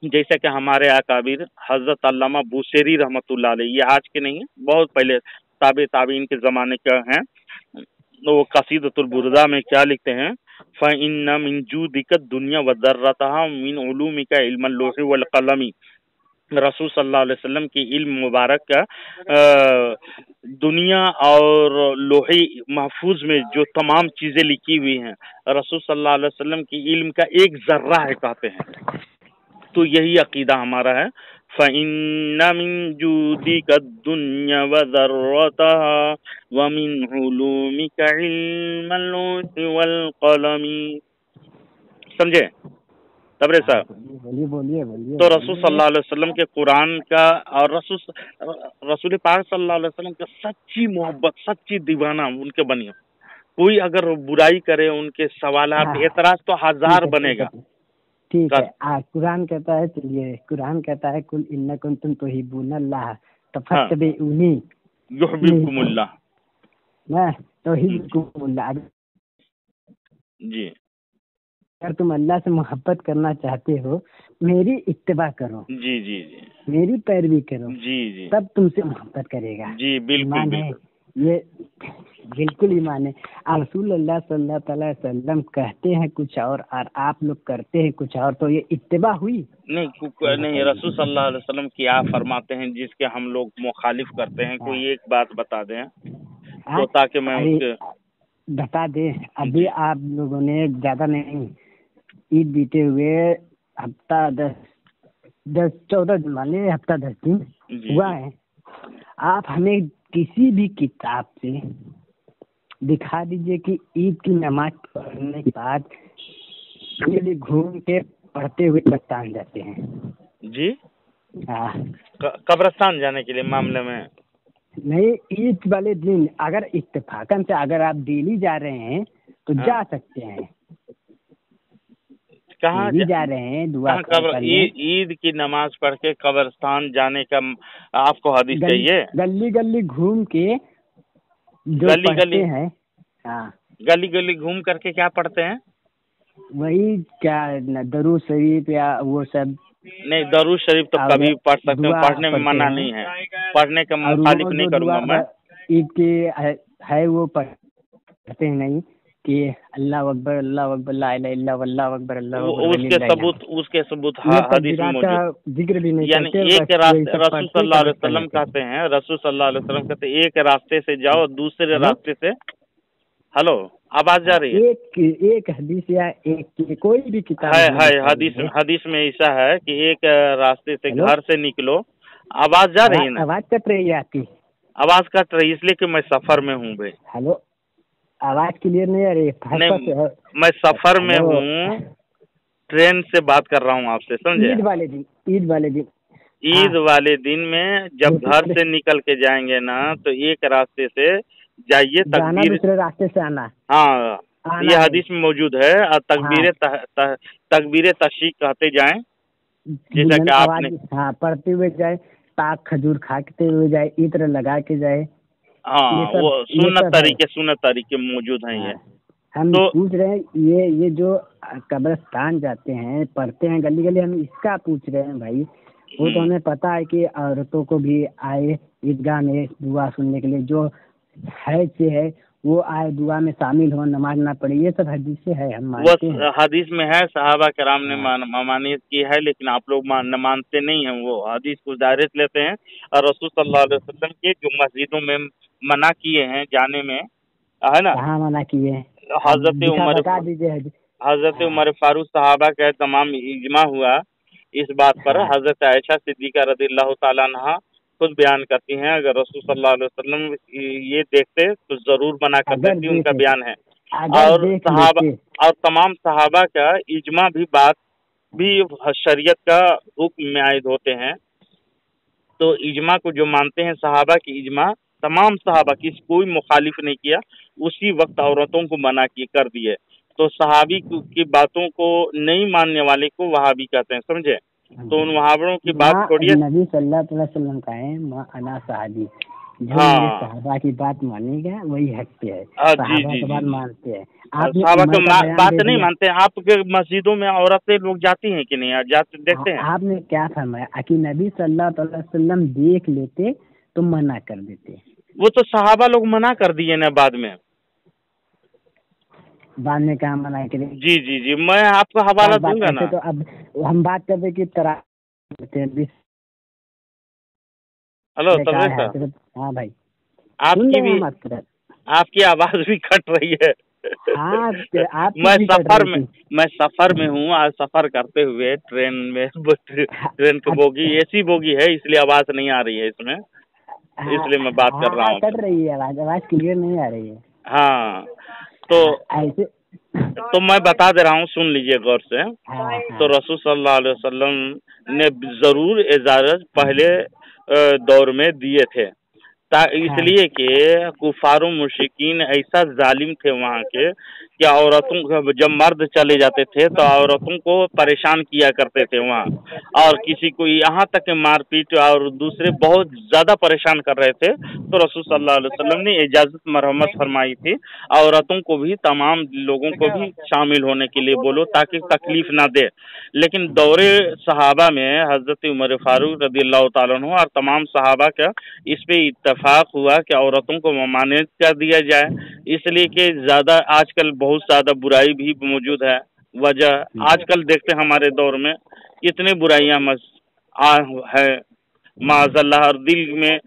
جیسے کہ ہمارے اکابر حضرت علامہ بوصیری رحمۃ اللہ علیہ, یہ آج کے نہیں ہیں, بہت پہلے تابعین کے زمانے کے ہیں, وہ قصیدۃ البردہ میں کیا لکھتے ہیں, فَإِنَّ مِن جُودِكَ الدُّنْيَا وَذَرَّتَهَا مِنْ عُلُومِكَ عِلْمَ اللَّوْحِ وَالْقَلَمِ, رسول صلی اللہ علیہ وسلم کی علم مبارک کا دنیا اور لوح محفوظ میں جو تمام چیزیں لکھی ہوئی ہیں رسول صلی اللہ علیہ وسلم کی علم کا ایک ذرہ ہے کہتے ہیں. تو یہی عقیدہ ہمارا ہے, فَإِنَّ مِن جُودِكَ الدُّنْيَا وَذَرَّتَهَا وَمِنْ عُلُومِكَ عِلْمَ اللَّوْحِ وَالْقَلَمِ. سمجھے تبرے صاحب؟ بولیے. تو رسول صلی اللہ علیہ وسلم کے قرآن کا اور رسول پاک صلی اللہ علیہ وسلم کا سچی محبت, سچی دیوانہ ان کے بنی. کوئی اگر برائی کرے, ان کے سوالات اعتراض تو ہزار بنے گا. ٹھیک ہے, قرآن کہتا ہے, چلیے قرآن کہتا ہے کل ان کنتم تحبون اللہ فاتبعونی یحببکم اللہ, تحببکم اللہ. جی اگر تم اللہ سے محبت کرنا چاہتے ہو میری اتباع کرو, جی میری پیروی کرو, جی تب تم سے محبت کرے گا. جی بالکل, یہ بالکل ایمان ہے. رسول اللہ صلی اللہ تعالی وسلم کہتے ہیں کچھ اور آپ لوگ کرتے ہیں کچھ اور, تو یہ اتباع ہوئی نہیں. رسول صلی اللہ علیہ وسلم کی آپ فرماتے ہیں جس کے ہم لوگ مخالف کرتے ہیں. کوئی ایک بات بتا دیں تو تاکہ میں بتا دیں. ابھی آپ لوگوں نے زیادہ نہیں, عید بیتے ہوئے ہفتہ 14 دن والے ہفتہ 10 دن ہوا ہے. آپ ہمیں کسی بھی کتاب سے دکھا دیجئے کہ عید کی نماز پڑھنے کے بعد گھوم کے پڑھتے ہوئے قبرستان جاتے ہیں. جی قبرستان جانے کے لیے معاملے میں نہیں, عید والے دن اگر اتفاقاً سے اگر آپ ڈیلی جا رہے ہیں تو جا سکتے ہیں. کہاں جا رہے ہیں دعا عید کی نماز پڑھ کے قبرستان جانے کا آپ کو حدیث چاہیے؟ گلی گلی گھوم کے جو پڑھتے ہیں, گلی گھوم کر کے کیا پڑھتے ہیں؟ وہی کیا درود شریف یا وہ سب. نہیں, درود شریف تو کبھی پڑھ سکتے ہیں, پڑھنے میں منع نہیں ہے, پڑھنے کا مخالف نہیں کروں گا میں. عید کے ہے وہ پڑھتے ہیں نہیں, کہ اللہ اکبر لا الہ الا اللہ واللہ اکبر اللہ اکبر اس کے ثبوت حدیث میں موجود، ذکر بھی نہیں یعنی کرتے، ایک بس راستے یہی سب رسول صلی پڑھتے اللہ علیہ کر وسلم لیتے ہیں۔ کہتے ہیں، رسول صلی اللہ علیہ وسلم کہتے ہیں ایک راستے سے جاؤ دوسرے ہلو، راستے سے، ہلو آواز جا رہی ہے؟ ایک حدیث یا ایک کوئی بھی کتاب ہے میں لکھا ہے۔ حدیث میں ایسا ہے کہ ایک راستے سے ہلو، گھر سے نکلو، آواز جا رہی ہے نا؟ آواز کٹ رہی ہے آپ کی۔ آواز کٹ رہی ہے اس لیے کہ میں سفر میں ہوں بھائی، ہلو، آواز کلیئر نہیں آ رہی ہے۔ نہیں میں سفر میں ہلو، ہوں، ٹرین سے بات کر رہا ہوں آپ سے، سمجھے؟ عید والے دن عید والے دن میں جب گھر سے نکل کے جائیں گے نا تو ایک راستے سے جائیے، جانا تکبیر، دوسرے راستے سے آنا ہاں یہ ہے۔ حدیث میں موجود ہے، اور تکبیر تشریق کہتے جائیں، جیسا کہ آپ نے ہاں پڑھتے ہوئے جائے، پاک کھجور کھاتے ہوئے جائے، عطر لگا کے جائے، ہاں وہ سنت طریقے موجود ہیں یہ۔ ہم تو پوچھ رہے ہیں یہ جو قبرستان جاتے ہیں پڑھتے ہیں گلی گلی، ہم اس کا پوچھ رہے ہیں بھائی۔ وہ تو ہمیں پتا ہے کہ عورتوں کو بھی آئے عیدگاہ میں دعا سننے کے لیے، جو حیض سے ہے وہ آئے دعا میں شامل ہو، نماز نہ پڑھے، یہ سب حدیث سے ہے، ہم مانتے ہیں۔ وہ حدیث میں ہے، صحابہ کرام نے ممانعت کی ہے، لیکن آپ لوگ مانتے نہیں ہیں، وہ حدیث کو ڈائریکٹ لیتے ہیں، اور رسول صلی اللہ علیہ وسلم کے جو مسجدوں میں منع کیے ہیں جانے میں، ہے نا؟ کہاں منع کیے ہیں؟ حضرت عمر فاروق صحابہ کا تمام اجماع ہوا اس بات پر۔ حضرت عائشہ صدیقہ رضی اللہ تعالیٰ عنہا خود بیان کرتی ہیں، اگر رسول صلی اللہ علیہ وسلم یہ دیکھتے تو ضرور منع کر دیتی، ان کا بیان ہے۔ اور صحابہ اور تمام صحابہ کا اجماع بھی بات بھی شریعت کا حکم میں عائد ہوتے ہیں، تو اجماع کو جو مانتے ہیں صحابہ کی اجماع، تمام صحابہ کوئی مخالف نہیں کیا، اسی وقت عورتوں کو منع کر دیے، تو صحابی کی باتوں کو نہیں ماننے والے کو وہابی کہتے ہیں، سمجھے؟ تو ان وہابوں کی بات چھوڑیے، نبی صلی اللہ علیہ وسلم کا ہے ما انا صحابی، جو میرے صحابہ کی بات مانے گا وہی حق پہ ہے، صحابہ کی بات مانتے ہیں۔ آپ صحابہ کی بات نہیں مانتے ہیں، آپ کے مسجدوں میں عورتیں لوگ جاتی ہیں کہ نہیں جاتے دیکھتے ہیں؟ آپ نے کیا فرمایا کہ نبی صلی اللہ علیہ وسلم دیکھ لیتے تو منع کر دیتے، وہ تو صحابہ لوگ منع کر دیے نا بعد میں کہاں منع کریں؟ جی میں آپ کو حوالہ دوں گا نا۔ تو اب ہم بات کرتے کہ ہلو تبریز صاحب، ہاں بھائی، آپ کی آواز بھی کٹ رہی ہے۔ میں سفر میں ہوں، آج سفر کرتے ہوئے ٹرین کی بوگی اے سی بوگی ہے، اس لیے آواز نہیں آ رہی ہے اس میں، اس لیے میں بات کر رہا ہوں۔ کٹ رہی ہے آواز کلیئر نہیں آ رہی ہے۔ ہاں تو میں بتا دے رہا ہوں، سن لیجئے غور سے۔ تو رسول صلی اللہ علیہ وسلم نے ضرور اجازت پہلے دور میں دیے تھے، اس لیے کہ کفار و مشرکین ایسا ظالم تھے وہاں کے کہ عورتوں کو جب مرد چلے جاتے تھے تو عورتوں کو پریشان کیا کرتے تھے وہاں، اور کسی کو یہاں تک کہ مار پیٹ اور دوسرے بہت زیادہ پریشان کر رہے تھے، تو رسول صلی اللہ علیہ وسلم نے اجازت مرحمت فرمائی تھی، عورتوں کو بھی تمام لوگوں کو بھی شامل ہونے کے لیے بولو تاکہ تکلیف نہ دے۔ لیکن دور صحابہ میں حضرت عمر فاروق رضی اللہ تعالیٰ عنہ اور تمام صحابہ کا اس پہ اتفاق ہوا کہ عورتوں کو ممانعت کر دیا جائے، اس لیے کہ زیادہ آج کل بہت زیادہ برائی بھی موجود ہے۔ وجہ آج کل دیکھتے ہیں ہمارے دور میں کتنے برائیاں ہے معاذ اللہ، اور دل میں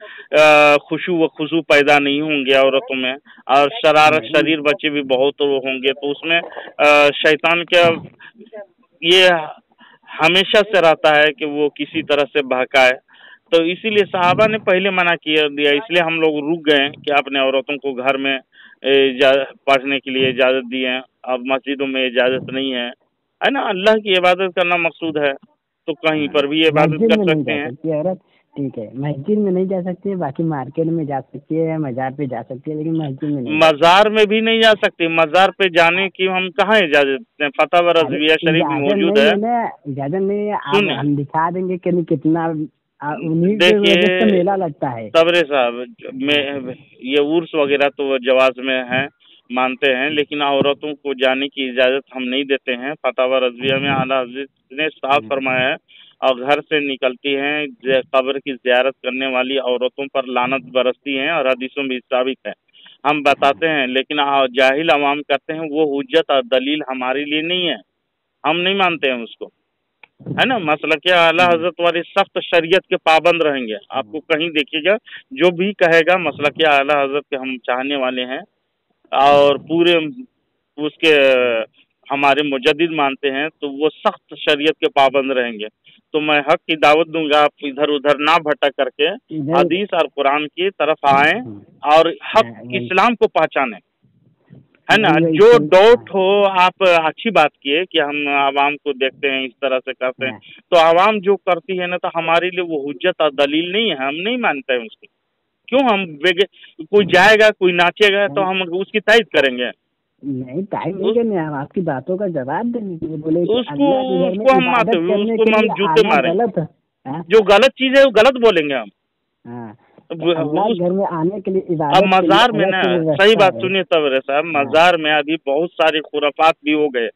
خشوع و خضوع پیدا نہیں ہوں گے عورتوں میں، اور شرارت شریر بچے بھی بہت ہوں گے، تو اس میں شیطان کا یہ ہمیشہ سے رہتا ہے کہ وہ کسی طرح سے بہکائے، تو اسی لیے صحابہ نے پہلے منع کیا دیا، اس لیے ہم لوگ رک گئے کہ اپنے عورتوں کو گھر میں پڑھنے کے لیے اجازت دی ہے، اب مسجدوں میں اجازت نہیں ہے نا، اللہ کی عبادت کرنا مقصود ہے تو کہیں پر بھی عبادت کر سکتے ہیں۔ ٹھیک ہے، مسجد میں نہیں جا سکتی، باقی مارکیٹ میں جا سکتی ہے، مزار پہ جا سکتی ہے، لیکن مسجد میں نہیں، مزار میں بھی نہیں جا سکتی، مزار پہ جانے کی ہم کہاں اجازت دیں؟ فتح و رضویہ شریف موجود ہے، اجازت نہیں ہے، ہم دکھا دیں گے کہ کتنا دیکھیے میلہ لگتا ہے۔ تبریز صاحب یہ عرس وغیرہ تو جواز میں ہے، مانتے ہیں، لیکن عورتوں کو جانے کی اجازت ہم نہیں دیتے ہیں۔ فتح و رضویہ میں اعلیٰ حضرت نے صاف فرمایا ہے، اور گھر سے نکلتی ہیں قبر کی زیارت کرنے والی عورتوں پر لعنت برستی ہیں، اور حدیثوں میں ثابت ہے۔ हम बताते हैं, लेकिन जाहिल अवाम करते हैं वो हुज्जत और दलील हमारे लिए नहीं है, हम नहीं मानते हैं उसको, है ना। मसलक आला हजरत वाली सख्त शरीयत के पाबंद रहेंगे। आपको कहीं देखिएगा जो भी कहेगा मसलक आला हजरत के हम चाहने वाले हैं और पूरे उसके हमारे मुजद्दिद मानते हैं, तो वो सख्त शरीयत के पाबंद रहेंगे। तो मैं हक की दावत दूंगा, आप इधर उधर ना भटक करके हदीस और कुरान की तरफ आएं और हक इस्लाम को पहचानें, है ना। जो डाउट हो, आप अच्छी बात किए कि हम आवाम को देखते हैं इस तरह से करते हैं, तो आवाम जो करती है ना, तो हमारे लिए वो हुज्जत और दलील नहीं है, हम नहीं मानते हैं उसको। क्यों हम कोई जाएगा कोई नाचेगा तो हम उसकी तारीफ करेंगे? नहीं, टाइम नहीं करने, हम आपकी बातों का जवाब देने के लिए बोले कि उसको हम मानते हैं, उसको हम जूते मारेंगे। गलत है, जो गलत चीज है वो गलत बोलेंगे हम। अल्लाह घर में आने के लिए अब मज़ार में ना, सही बात सुनिए तबरे साहब, मज़ार में अभी बहुत सारे खुराफात भी हो गए,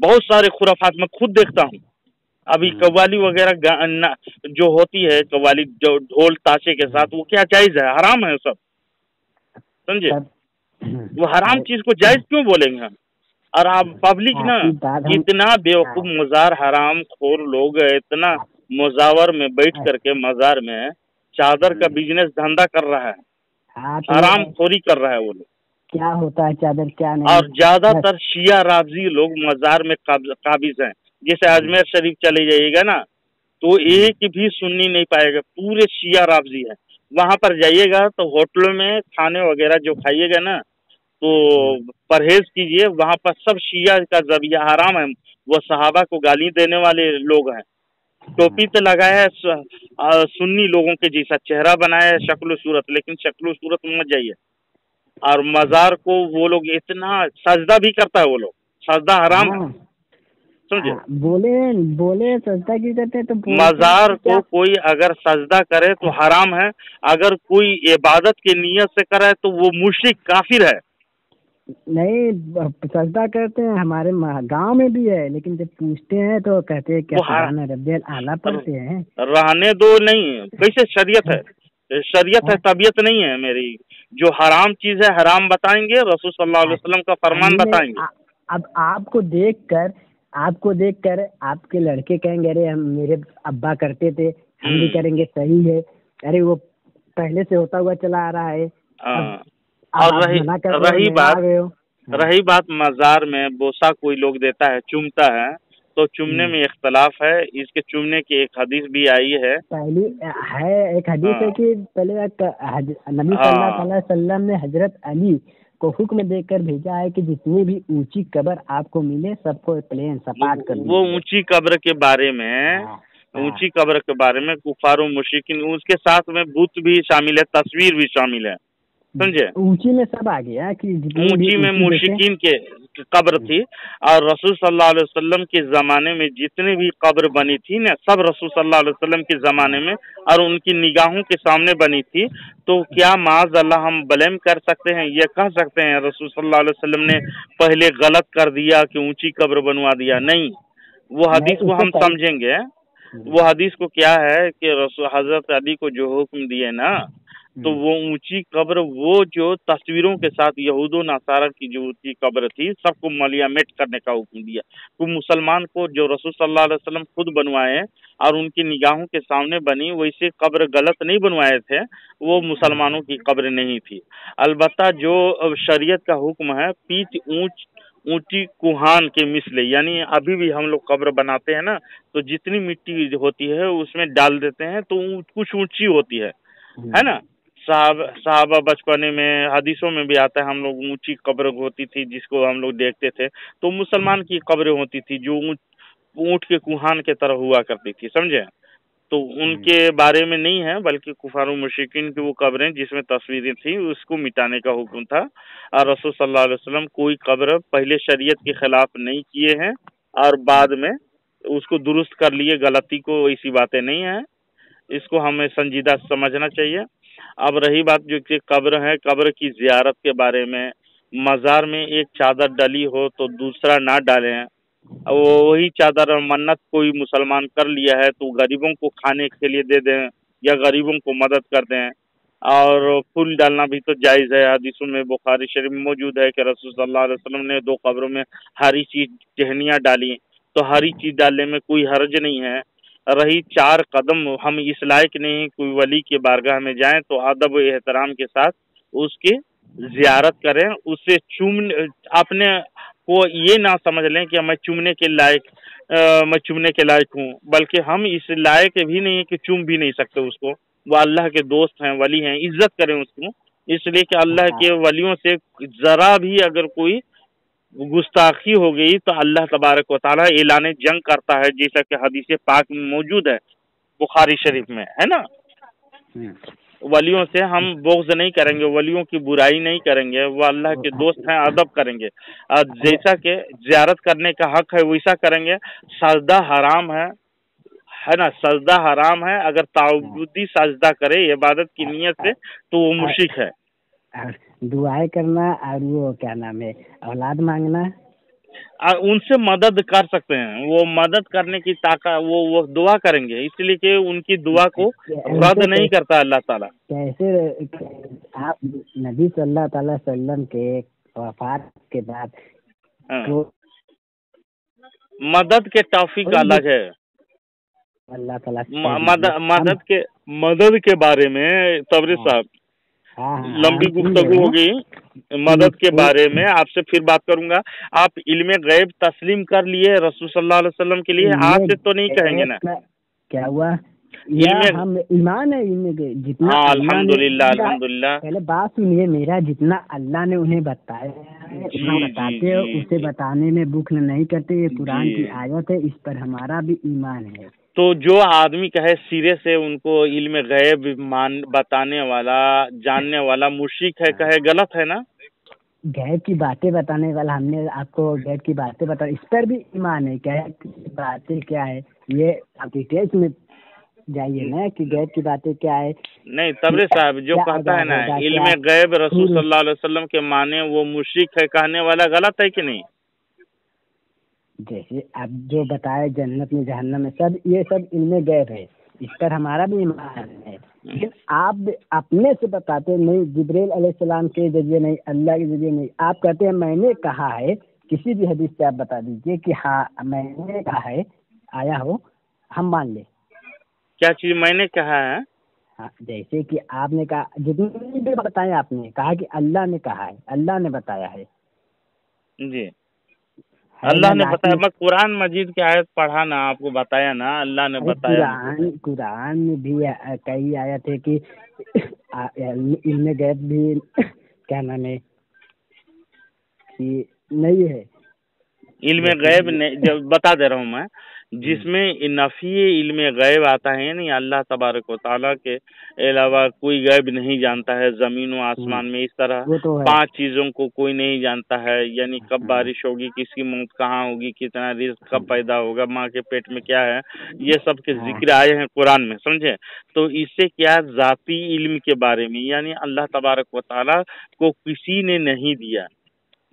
बहुत सारे खुराफात मैं खुद देखता हूँ। अभी कव्वाली वगैरह जो होती है, कव्वाली जो ढोल ताशे के साथ, वो क्या जायज है? हराम है सब, समझे। वो हराम चीज को जायज क्यों बोलेंगे हम? और आप पब्लिक ना इतना बेवकूफ, मज़ार हराम खोर लोग इतना मुजावर में बैठ करके मज़ार में चादर का बिजनेस धंधा कर रहा है, हराम खोरी कर रहा है वो लोग। क्या होता है चादर क्या नहीं। और ज्यादातर शिया राफजी लोग मज़ार में काबिज हैं। जैसे अजमेर शरीफ चले जाइएगा ना, तो एक भी सुन्नी नहीं पाएगा, पूरे शिया राफजी है। वहां पर जाइएगा तो होटलों में खाने वगैरह जो खाइएगा ना, तो परहेज कीजिए, वहां पर सब शिया का जबिया हराम है। वो सहाबा को गाली देने वाले लोग हैं, टोपी तो लगाया है सुन्नी लोगों के जैसा, चेहरा बनाया है शक्ल सूरत, लेकिन शक्ल सूरत में मत जाइए। और मज़ार को वो लोग इतना सजदा भी करता है, वो लोग सजदा हराम है, समझे। बोले सजदा की करते हैं, तो मज़ार को कोई अगर सजदा करे तो हराम है, अगर कोई इबादत की नीयत से करे तो वो मुशरिक काफिर है। नहीं, सजदा करते हैं, हमारे गांव में भी है, लेकिन जब पूछते हैं तो कहते हैं क्या रब्बिल आला पढ़ते हैं। रहने दो, नहीं कैसे शरीयत है, शरीयत है, तबीयत नहीं है मेरी। जो हराम चीज है हराम बताएंगे, रसूल सल्लल्लाहु अलैहि वसल्लम का फरमान बताएंगे। अब आपको देखकर आपके लड़के कहेंगे अरे हम मेरे अब्बा करते थे, हम भी करेंगे, सही है, अरे वो पहले से होता हुआ चला आ रहा है। और रही बात मज़ार में बोसा कोई लोग देता है, चूमता है, तो चुमने में इख्तलाफ है। इसके चुमने की एक हदीस भी आई है, पहली है एक हदीस है कि पहले नबी सल्लल्लाहु अलैहि वसल्लम ने हजरत अली को हुक्म देकर भेजा है कि जितनी भी ऊंची कब्र आपको मिले सबको प्लेन सपाट कर दीजिए। वो ऊंची कब्र के बारे में, ऊंची कब्र के बारे में कुफार मुशरिकीन, उसके साथ में बुत भी शामिल है, तस्वीर भी शामिल है, समझे। ऊंची में सब आ गया कि ऊंची में मुशरिकीन के कब्र थी, और रसूल सल्लल्लाहु अलैहि वसल्लम के ज़माने में जितने भी कब्र बनी थी ना, सब रसूल सल्लल्लाहु अलैहि वसल्लम के ज़माने में और उनकी निगाहों के सामने बनी थी। तो क्या माज़ अल्लाह हम ब्लेम कर सकते हैं, ये कह सकते हैं रसूल सल्लल्लाहु अलैहि वसल्लम ने पहले गलत कर दिया कि ऊंची कब्र बनवा दिया? नहीं, वो हदीस को हम समझेंगे। वो हदीस को क्या है कि रसूल हजरत अली को जो हुक्म दिए ना, तो वो ऊंची कब्र, वो जो तस्वीरों के साथ यहूदो नासारा की जो ऊंची कब्र थी, सबको मलियामेट करने का हुक्म दिया। तो मुसलमान को जो रसूल सल्लल्लाहु अलैहि वसल्लम खुद बनवाए और उनकी निगाहों के सामने बनी, वैसे कब्र गलत नहीं बनवाए थे, वो मुसलमानों की कब्र नहीं थी। अलबत्ता जो शरीयत का हुक्म है, पीठ ऊंची कुहान के मिसले, यानी अभी भी हम लोग कब्र बनाते हैं ना, तो जितनी मिट्टी होती है उसमें डाल देते हैं तो कुछ ऊंची होती है ना। साहबा बचपने में हदीसों में भी आता है, हम लोग ऊंची कब्र होती थी जिसको हम लोग देखते थे, तो मुसलमान की कब्रें होती थी जो ऊंट के कुहान के तरह हुआ करती थी, समझे। तो उनके बारे में नहीं है, बल्कि कुफार मुशरिकीन की वो कब्रें जिसमें तस्वीरें थी, उसको मिटाने का हुक्म था। और रसूल सल्लल्लाहु अलैहि वसल्लम कोई कब्र पहले शरीयत के खिलाफ नहीं किए हैं और बाद में उसको दुरुस्त कर लिए, गलती को, ऐसी बातें नहीं है। इसको हमें संजीदा समझना चाहिए। अब रही बात जो कि कब्र है, कब्र की जियारत के बारे में, मज़ार में एक चादर डली हो तो दूसरा ना डालें। वही चादर मन्नत कोई मुसलमान कर लिया है तो गरीबों को खाने के लिए दे दें या गरीबों को मदद कर दें, اور پھول ڈالنا بھی تو جائز ہے، حدیثوں میں بخاری شریف میں موجود ہے کہ رسول صلی اللہ علیہ وسلم نے 2 قبروں میں ہری چیز ٹہنیاں ڈالی، تو ہری چیز ڈالنے میں کوئی حرج نہیں ہے۔ رہی 4 قدم، ہم اس لائق نہیں کوئی ولی کی بارگاہ میں جائیں تو ادب و احترام کے ساتھ اس کی زیارت کریں، اسے اپنے کو یہ نہ سمجھ لیں کہ میں چومنے کے لائق ہوں، بلکہ ہم اس لائق بھی نہیں کہ چوم بھی نہیں سکتے اس کو، وہ اللہ کے دوست ہیں، ولی ہیں، عزت کریں اس کو، اس لیے کہ اللہ کے ولیوں سے ذرا بھی اگر کوئی گستاخی ہو گئی تو اللہ تبارک و تعالیٰ اعلان جنگ کرتا ہے، جیسا کہ حدیث پاک میں موجود ہے بخاری شریف میں، ہے نا۔ ولیوں سے ہم بغض نہیں کریں گے، ولیوں کی برائی نہیں کریں گے، وہ اللہ کے دوست ہیں، ادب کریں گے، جیسا کہ زیارت کرنے کا حق ہے ویسا کریں گے۔ سجدہ حرام ہے نا، سجدہ حرام ہے، اگر تعبدی سجدہ کرے عبادت کی نیت سے تو وہ مشرک ہے۔ دعائیں کرنا اور وہ کیا نام ہے اولاد مانگنا، ان سے مدد کر سکتے ہیں، وہ مدد کرنے کی طاقت، وہ دعا کریں گے، اس لیے کہ ان کی دعا کو رد نہیں کرتا اللہ تعالیٰ۔ کیسے آپ نبی صلی اللہ تعالی وسلم کے وفات کے بعد مدد کے توفیق الگ ہے، اللہ تعالیٰ مدد کے بارے میں تبریز صاحب لمبی گفتگو ہوگی، مدد کے بارے میں آپ سے پھر بات کروں گا۔ آپ علم غیب تسلیم کر لیے رسول صلی اللہ علیہ وسلم کے لیے، آج سے تو نہیں کہیں گے نا؟ کیا ہوا؟ ہم ایمان ہے جتنا الحمدللہ الحمدللہ۔ پہلے بات سنیے، میرا جتنا اللہ نے انہیں بتایا بتاتے اسے بتانے میں بخل نہیں کرتے، یہ قرآن کی آیت ہے، اس پر ہمارا بھی ایمان ہے۔ تو جو آدمی کہے سرے سے ان کو علم غیب بتانے والا جاننے والا مشرک ہے، کہے غلط ہے نا؟ غیب کی باتیں بتانے والا، ہم نے آپ کو غیب کی باتیں بتا، اس پر بھی ایمان ہے۔ غیب کی باتیں کیا ہے یہ آپ ڈیٹیلس میں جائیے نا کہ غیب کی باتیں کیا ہے۔ نہیں تبریز صاحب جو کہتا ہے نا علم غیب رسول صلی اللہ علیہ وسلم کے معنی وہ مشرک ہے کہنے والا غلط ہے کہ نہیں؟ جیسے اب جو بتائے جنت میں جہنم میں سب یہ سب علم غیب ہے، اس پر ہمارا بھی ایمان ہے، لیکن آپ اپنے سے بتاتے نہیں، جبریل علیہ السلام کے ذریعے نہیں، اللہ کے ذریعے نہیں، آپ کہتے ہیں میں نے کہا ہے، کسی بھی حدیث سے آپ بتا دیجئے کہ ہاں میں نے کہا ہے، آیا ہو، ہم مان لیں۔ کیا چیز میں نے کہا ہے؟ ہاں جیسے کہ آپ نے کہا، جتنی بھی بتایا آپ نے کہا کہ اللہ نے کہا ہے، اللہ نے بتایا ہے، جی اللہ نے بتایا، میں قرآن مجید کی آیت پڑھا نا آپ کو بتایا نا، اللہ نے بتایا۔ قرآن میں بھی کئی آیت ہے کہ علم غیب بھی کیا نام ہے کہ نہیں ہے، علم غیب جب بتا دے رہا ہوں میں، جس میں نفی علم غیب آتا ہے، یعنی اللہ تبارک و تعالیٰ کے علاوہ کوئی غیب نہیں جانتا ہے، زمین و آسمان میں اس طرح 5 چیزوں کو کوئی نہیں جانتا ہے، یعنی کب بارش ہوگی، کس کی موت کہاں ہوگی، کتنا رزق کب پیدا ہوگا، ماں کے پیٹ میں کیا ہے، یہ سب کے ذکر آئے ہیں قرآن میں، سمجھے؟ تو اس سے کیا ذاتی علم کے بارے میں، یعنی اللہ تبارک و تعالیٰ کو کسی نے نہیں دیا،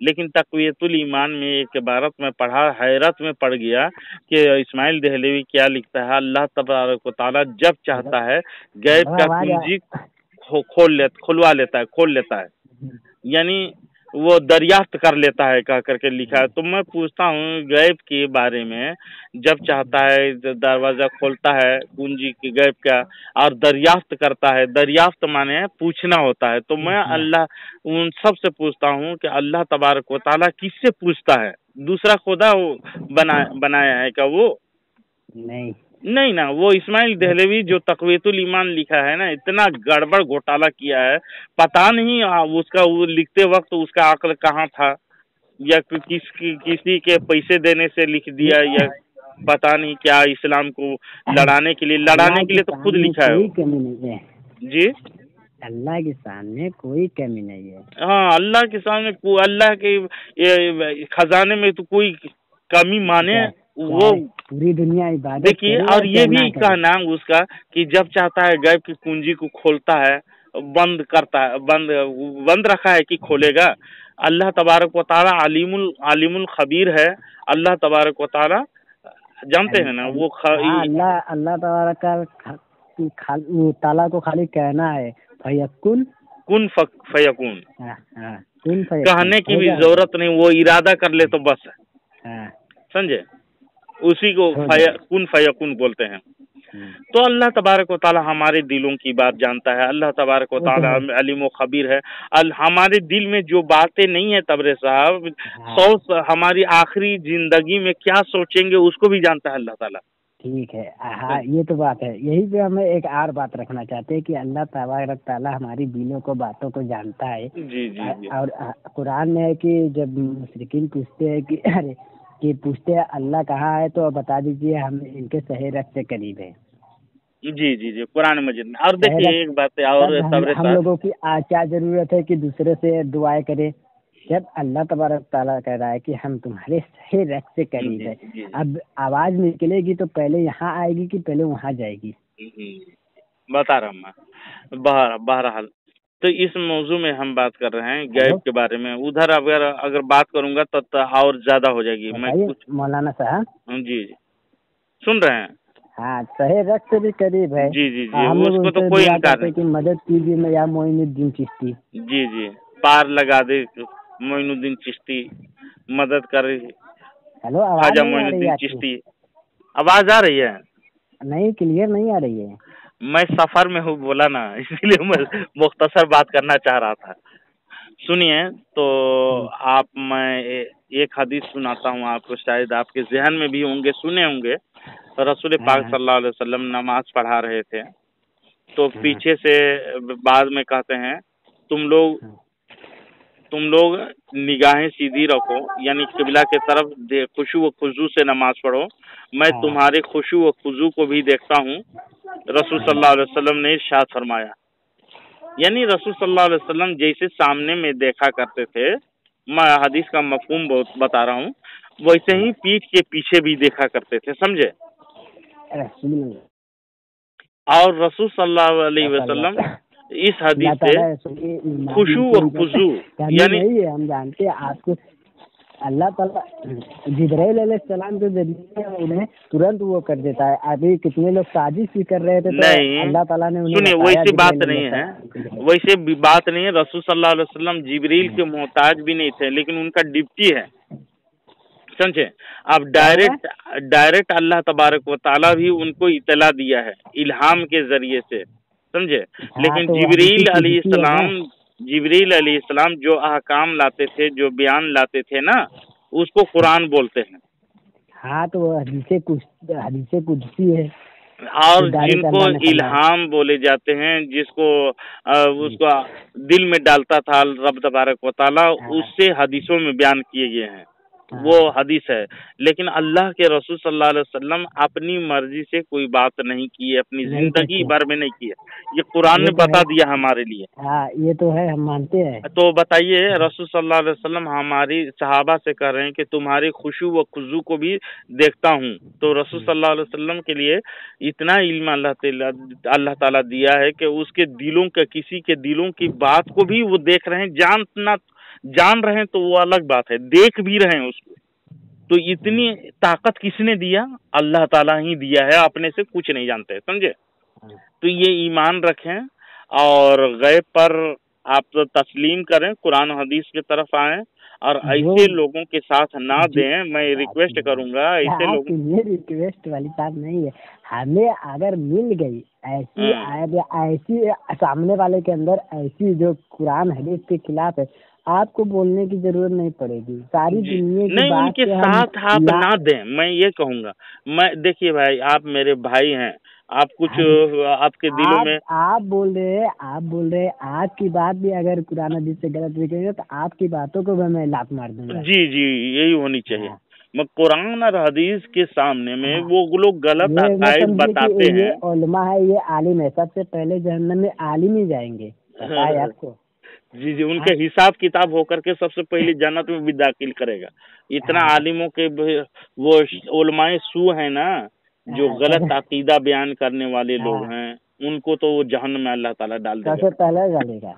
لیکن تقویت الایمان میں ایک عبارت میں پڑھا، حیرت میں پڑ گیا کہ اسماعیل دہلوی کیا لکھتا ہے، اللہ تبارک و تعالیٰ جب چاہتا ہے غیب کا کنجی کھلوا لیتا ہے، کھول لیتا ہے، یعنی وہ دریافت کر لیتا ہے کہہ کر کے لکھا ہے۔ تو میں پوچھتا ہوں غیب کے بارے میں، جب چاہتا ہے دروازہ کھولتا ہے کنجی کی غیب کا اور دریافت کرتا ہے، دریافت مانے پوچھنا ہوتا ہے، تو میں اللہ ان سب سے پوچھتا ہوں کہ اللہ تبارک و تعالیٰ کس سے پوچھتا ہے؟ دوسرا خدا بنایا ہے کیا وہ؟ نہیں نا، وہ اسماعیل دہلوی جو تقویت الایمان لکھا ہے نا، اتنا گڑبڑ گھوٹالہ کیا ہے، پتہ نہیں اس کا وہ لکھتے وقت اس کا عقل کہاں تھا، یا کسی کے پیسے دینے سے لکھ دیا، یا پتہ نہیں کیا، اسلام کو لڑانے کے لیے تو خود لکھا ہے۔ جی اللہ کے سامنے کوئی کمی نہیں ہے۔ ہاں اللہ کے سامنے اللہ کے خزانے میں تو کوئی کمی مانے وہ پوری دنیا عبادت۔ دیکھیے اور یہ بھی کہنا اس کا کہ جب چاہتا ہے غیب کی کنجی کو کھولتا ہے، بند کرتا ہے، بند رکھا ہے کہ کھولے گا۔ اللہ تبارک و تعالیٰ علیم الخبیر ہے، اللہ تبارک و تعالیٰ جانتے ہیں نا وہ اللہ تبارک تعالیٰ کو خالی کہنا ہے फयकुन। कुन फयकुन, हाँ हाँ, कुन फयकुन कहने की हो भी जाएगा। जरूरत नहीं, वो इरादा कर ले तो बस, हाँ, समझे, उसी को हो जाएगा। कुन फयकुन बोलते हैं। हम्म, तो अल्लाह तबारक व तआला हमारे दिलों की बात जानता है, अल्लाह तबारक व वो तो तआला है। अलीम व खबीर है। हमारे दिल में जो बातें नहीं है तबरे साहब, हाँ हमारी आखिरी जिंदगी में क्या सोचेंगे उसको भी जानता है अल्लाह ताला। ठीक है। हाँ ये तो बात है। यही पे हमें एक और बात रखना चाहते हैं कि अल्लाह तबारक ताला हमारी दिलों को, बातों को जानता है। जी जी जी और कुरान में है कि जब मुशरिकीन पूछते हैं कि अरे कि पूछते हैं अल्लाह कहाँ है, तो बता दीजिए हम इनके सहे रख से करीब है। जी जी जी, कुरान मजीद में। और सहे रख, देखिए एक बात है और तब तबरे हम साहब, लोगों की क्या जरूरत है कि दूसरे से दुआएं करें, जब अल्लाह तबारक ताला कह रहा है कि हम तुम्हारे सहे रख से करीब जी है। जी अब आवाज निकलेगी तो पहले यहाँ आएगी कि पहले वहाँ जाएगी? जी, बता रहा हूँ मैं। बहरहाल तो इस मौजू में हम बात कर रहे हैं गैब हेलो, के बारे में। उधर अगर बात करूंगा तो और ज्यादा हो जाएगी। मैं बताइए कुछ मौलाना साहब। जी जी सुन रहे हैं। हाँ, सहे रख से भी करीब है। जी जी जी, हम लोग उसको तो उनसे कोई दुआ इनकार करते नहीं। हैं कि मदद कीजिए मैं या मोइनुद्दीन चिश्ती। जी जी, पार लगा दे मोइनुद्दीन चिश्ती, मदद कर हेलो, आवाज ख्वाजा नहीं आ रही है मोइनुद्दीन आपकी? चिश्ती। आवाज आ रही है? नहीं, क्लियर नहीं आ रही है। मैं सफर में हूँ बोला ना, इसलिए मैं मुख्तसर बात करना चाह रहा था। सुनिए तो आप, मैं एक हदीस सुनाता हूँ आपको, शायद आपके जहन में भी होंगे, सुने होंगे। रसूल पाक हाँ सल्लल्लाहु अलैहि वसल्लम नमाज पढ़ा रहे थे, तो हाँ पीछे से बाद में कहते हैं, तुम लोग निगाहें सीधी रखो, यानी किबला के तरफ खुशू व खुजू से नमाज पढ़ो, मैं हाँ तुम्हारे खुशू व खुजू को भी देखता हूँ। रसूल सल्लल्लाहु अलैहि वसल्लम ने इरशाद फरमाया, यानी रसूल सल्लल्लाहु अलैहि वसल्लम जैसे सामने में देखा करते थे, मैं हदीस का मफहूम बहुत बता रहा हूँ, वैसे ही पीठ के पीछे भी देखा करते थे, समझे। रसूल और रसूल सल्लल्लाहु अलैहि वसल्लम इस हदीस से खुशू व खुजू, कमी यानी नहीं है, हम जानते हैं आपको। अल्लाह ताला जिब्राइल अलैहिस्सलाम के जरिए उन्हें तुरंत वो कर देता है। अभी कितने लोग साजिश भी कर रहे थे तो नहीं, अल्लाह ताला ने उन्हें सुनिए बताया वैसी बात जिब्राइल नहीं है, अलैहिस्सलाम। वैसे भी बात नहीं है। रसूल सल्लल्लाहु अलैहि वसल्लम जिब्रील के मोहताज भी नहीं थे, लेकिन उनका ड्यूटी है, समझे। अब क्या है? डायरेक्ट अल्लाह तबारक व ताला भी उनको इतला दिया है इल्हाम के जरिए से, समझे। हाँ, लेकिन तो हदीस कुदसी है ना। जिब्रील अलैहिस्सलाम जो अहकाम लाते थे, जो बयान लाते थे ना, उसको कुरान बोलते हैं। हाँ, तो वो हदीस कुदसी है जो और डायरेक्ट जिनको अल्लाह ने फरमाया। इल्हाम बोले जाते हैं, जिसको उसका दिल में डालता था रब तबारक व ताला, हाँ उससे हदीसों में बयान किए गए हैं, वो हाँ, हदीस है। लेकिन अल्लाह के रसूल सल्लल्लाहु अलैहि वसल्लम अपनी मर्जी से कोई बात नहीं की है, अपनी नहीं जिंदगी करते। भर में नहीं की है, ये कुरान ये ने तो बता है। दिया हमारे लिए। हाँ, ये तो है, हम मानते हैं। तो बताइए, रसूल सल्लल्लाहु अलैहि वसल्लम हमारी सहाबा से कह रहे हैं कि तुम्हारी खुशू व खुजू को भी देखता हूँ। तो रसूल सल्लल्लाहु अलैहि वसल्लम के लिए इतना इल्म अल्लाह ताला दिया है कि उसके दिलों के, किसी के दिलों की बात को भी वो देख रहे हैं। जान रहे हैं तो वो अलग बात है, देख भी रहे हैं उसको। तो इतनी ताकत किसने दिया? अल्लाह ताला ही दिया है, अपने से कुछ नहीं जानते, समझे। तो ये ईमान रखें और गैब पर आप तो तस्लीम करें, कुरान हदीस की तरफ आएं, और जो ऐसे लोगों के साथ ना जो दें। मैं रिक्वेस्ट करूंगा ऐसे लोगों। ये रिक्वेस्ट वाली बात नहीं है। हमें अगर मिल गई ऐसी ऐसी सामने वाले के अंदर ऐसी जो कुरान हदीस के खिलाफ है, आपको बोलने की जरूरत नहीं पड़ेगी। सारी दुनिया की नहीं, बात उनके पे साथ आप हम ना दें, मैं ये कहूँगा। मैं, देखिए भाई, आप मेरे भाई हैं, आप कुछ आपके दिलों में, आप बोल रहे हैं आपकी बात भी अगर कुरान हदीस से गलत निकलेगा तो आपकी बातों को भी मैं लात मार दूंगा। जी जी, यही होनी चाहिए। हाँ, मैं कुरान और हदीस के सामने में हाँ, वो लोग गलत ये मत अकायद समझिए बताते कि ये हैं। उलमा है, ये आलिम है। सबसे पहले जहन्नम में आलिम ही जाएंगे, पता है आपको। जी जी, उनके हाँ हिसाब किताब होकर के सबसे पहले जन्नत में भी दाखिल करेगा। इतना हाँ आलिमों के वो उलमाए सू है ना, जो गलत अकीदा बयान करने वाले लोग हाँ, हैं, उनको तो वो जहन्नम में अल्लाह ताला डाल देगा। सबसे पहले डालेगा।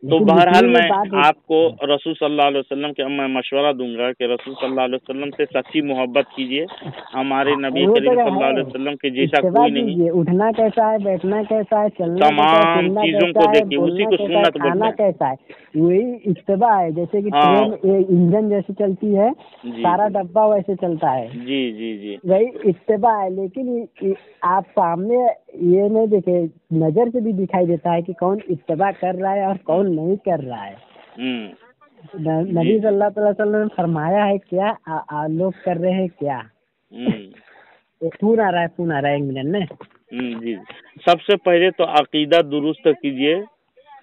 تو بہرحال میں آپ کو رسول صلی اللہ علیہ وسلم کے میں مشورہ دوں گا کہ رسول صلی اللہ علیہ وسلم سے سچی محبت کیجیے. ہمارے نبی کریم صلی اللہ علیہ وسلم کے جیسا کوئی نہیں. اٹھنا کیسا ہے, بیٹھنا کیسا ہے, چلنا تمام چیزوں کو دیکھیے, اسی کو سنت کھانا کیسا ہے, وہی اتباع ہے. جیسے کہ ٹرین انجن جیسے چلتی ہے, سارا ڈبہ ویسے چلتا ہے. جی جی جی وہی اتباع ہے. لیکن آپ سامنے یہ نہیں دیکھے, نظر سے بھی دکھائی دیتا ہے کہ کون اتباع کر رہا ہے اور کون نہیں کر رہا ہے. نبی صلی اللہ علیہ وسلم نے فرمایا ہے کیا, لوگ کر رہے ہیں کیا. فون آ رہا ہے 1 منٹ میں. جی سب سے پہلے تو عقیدہ درست کیجیے,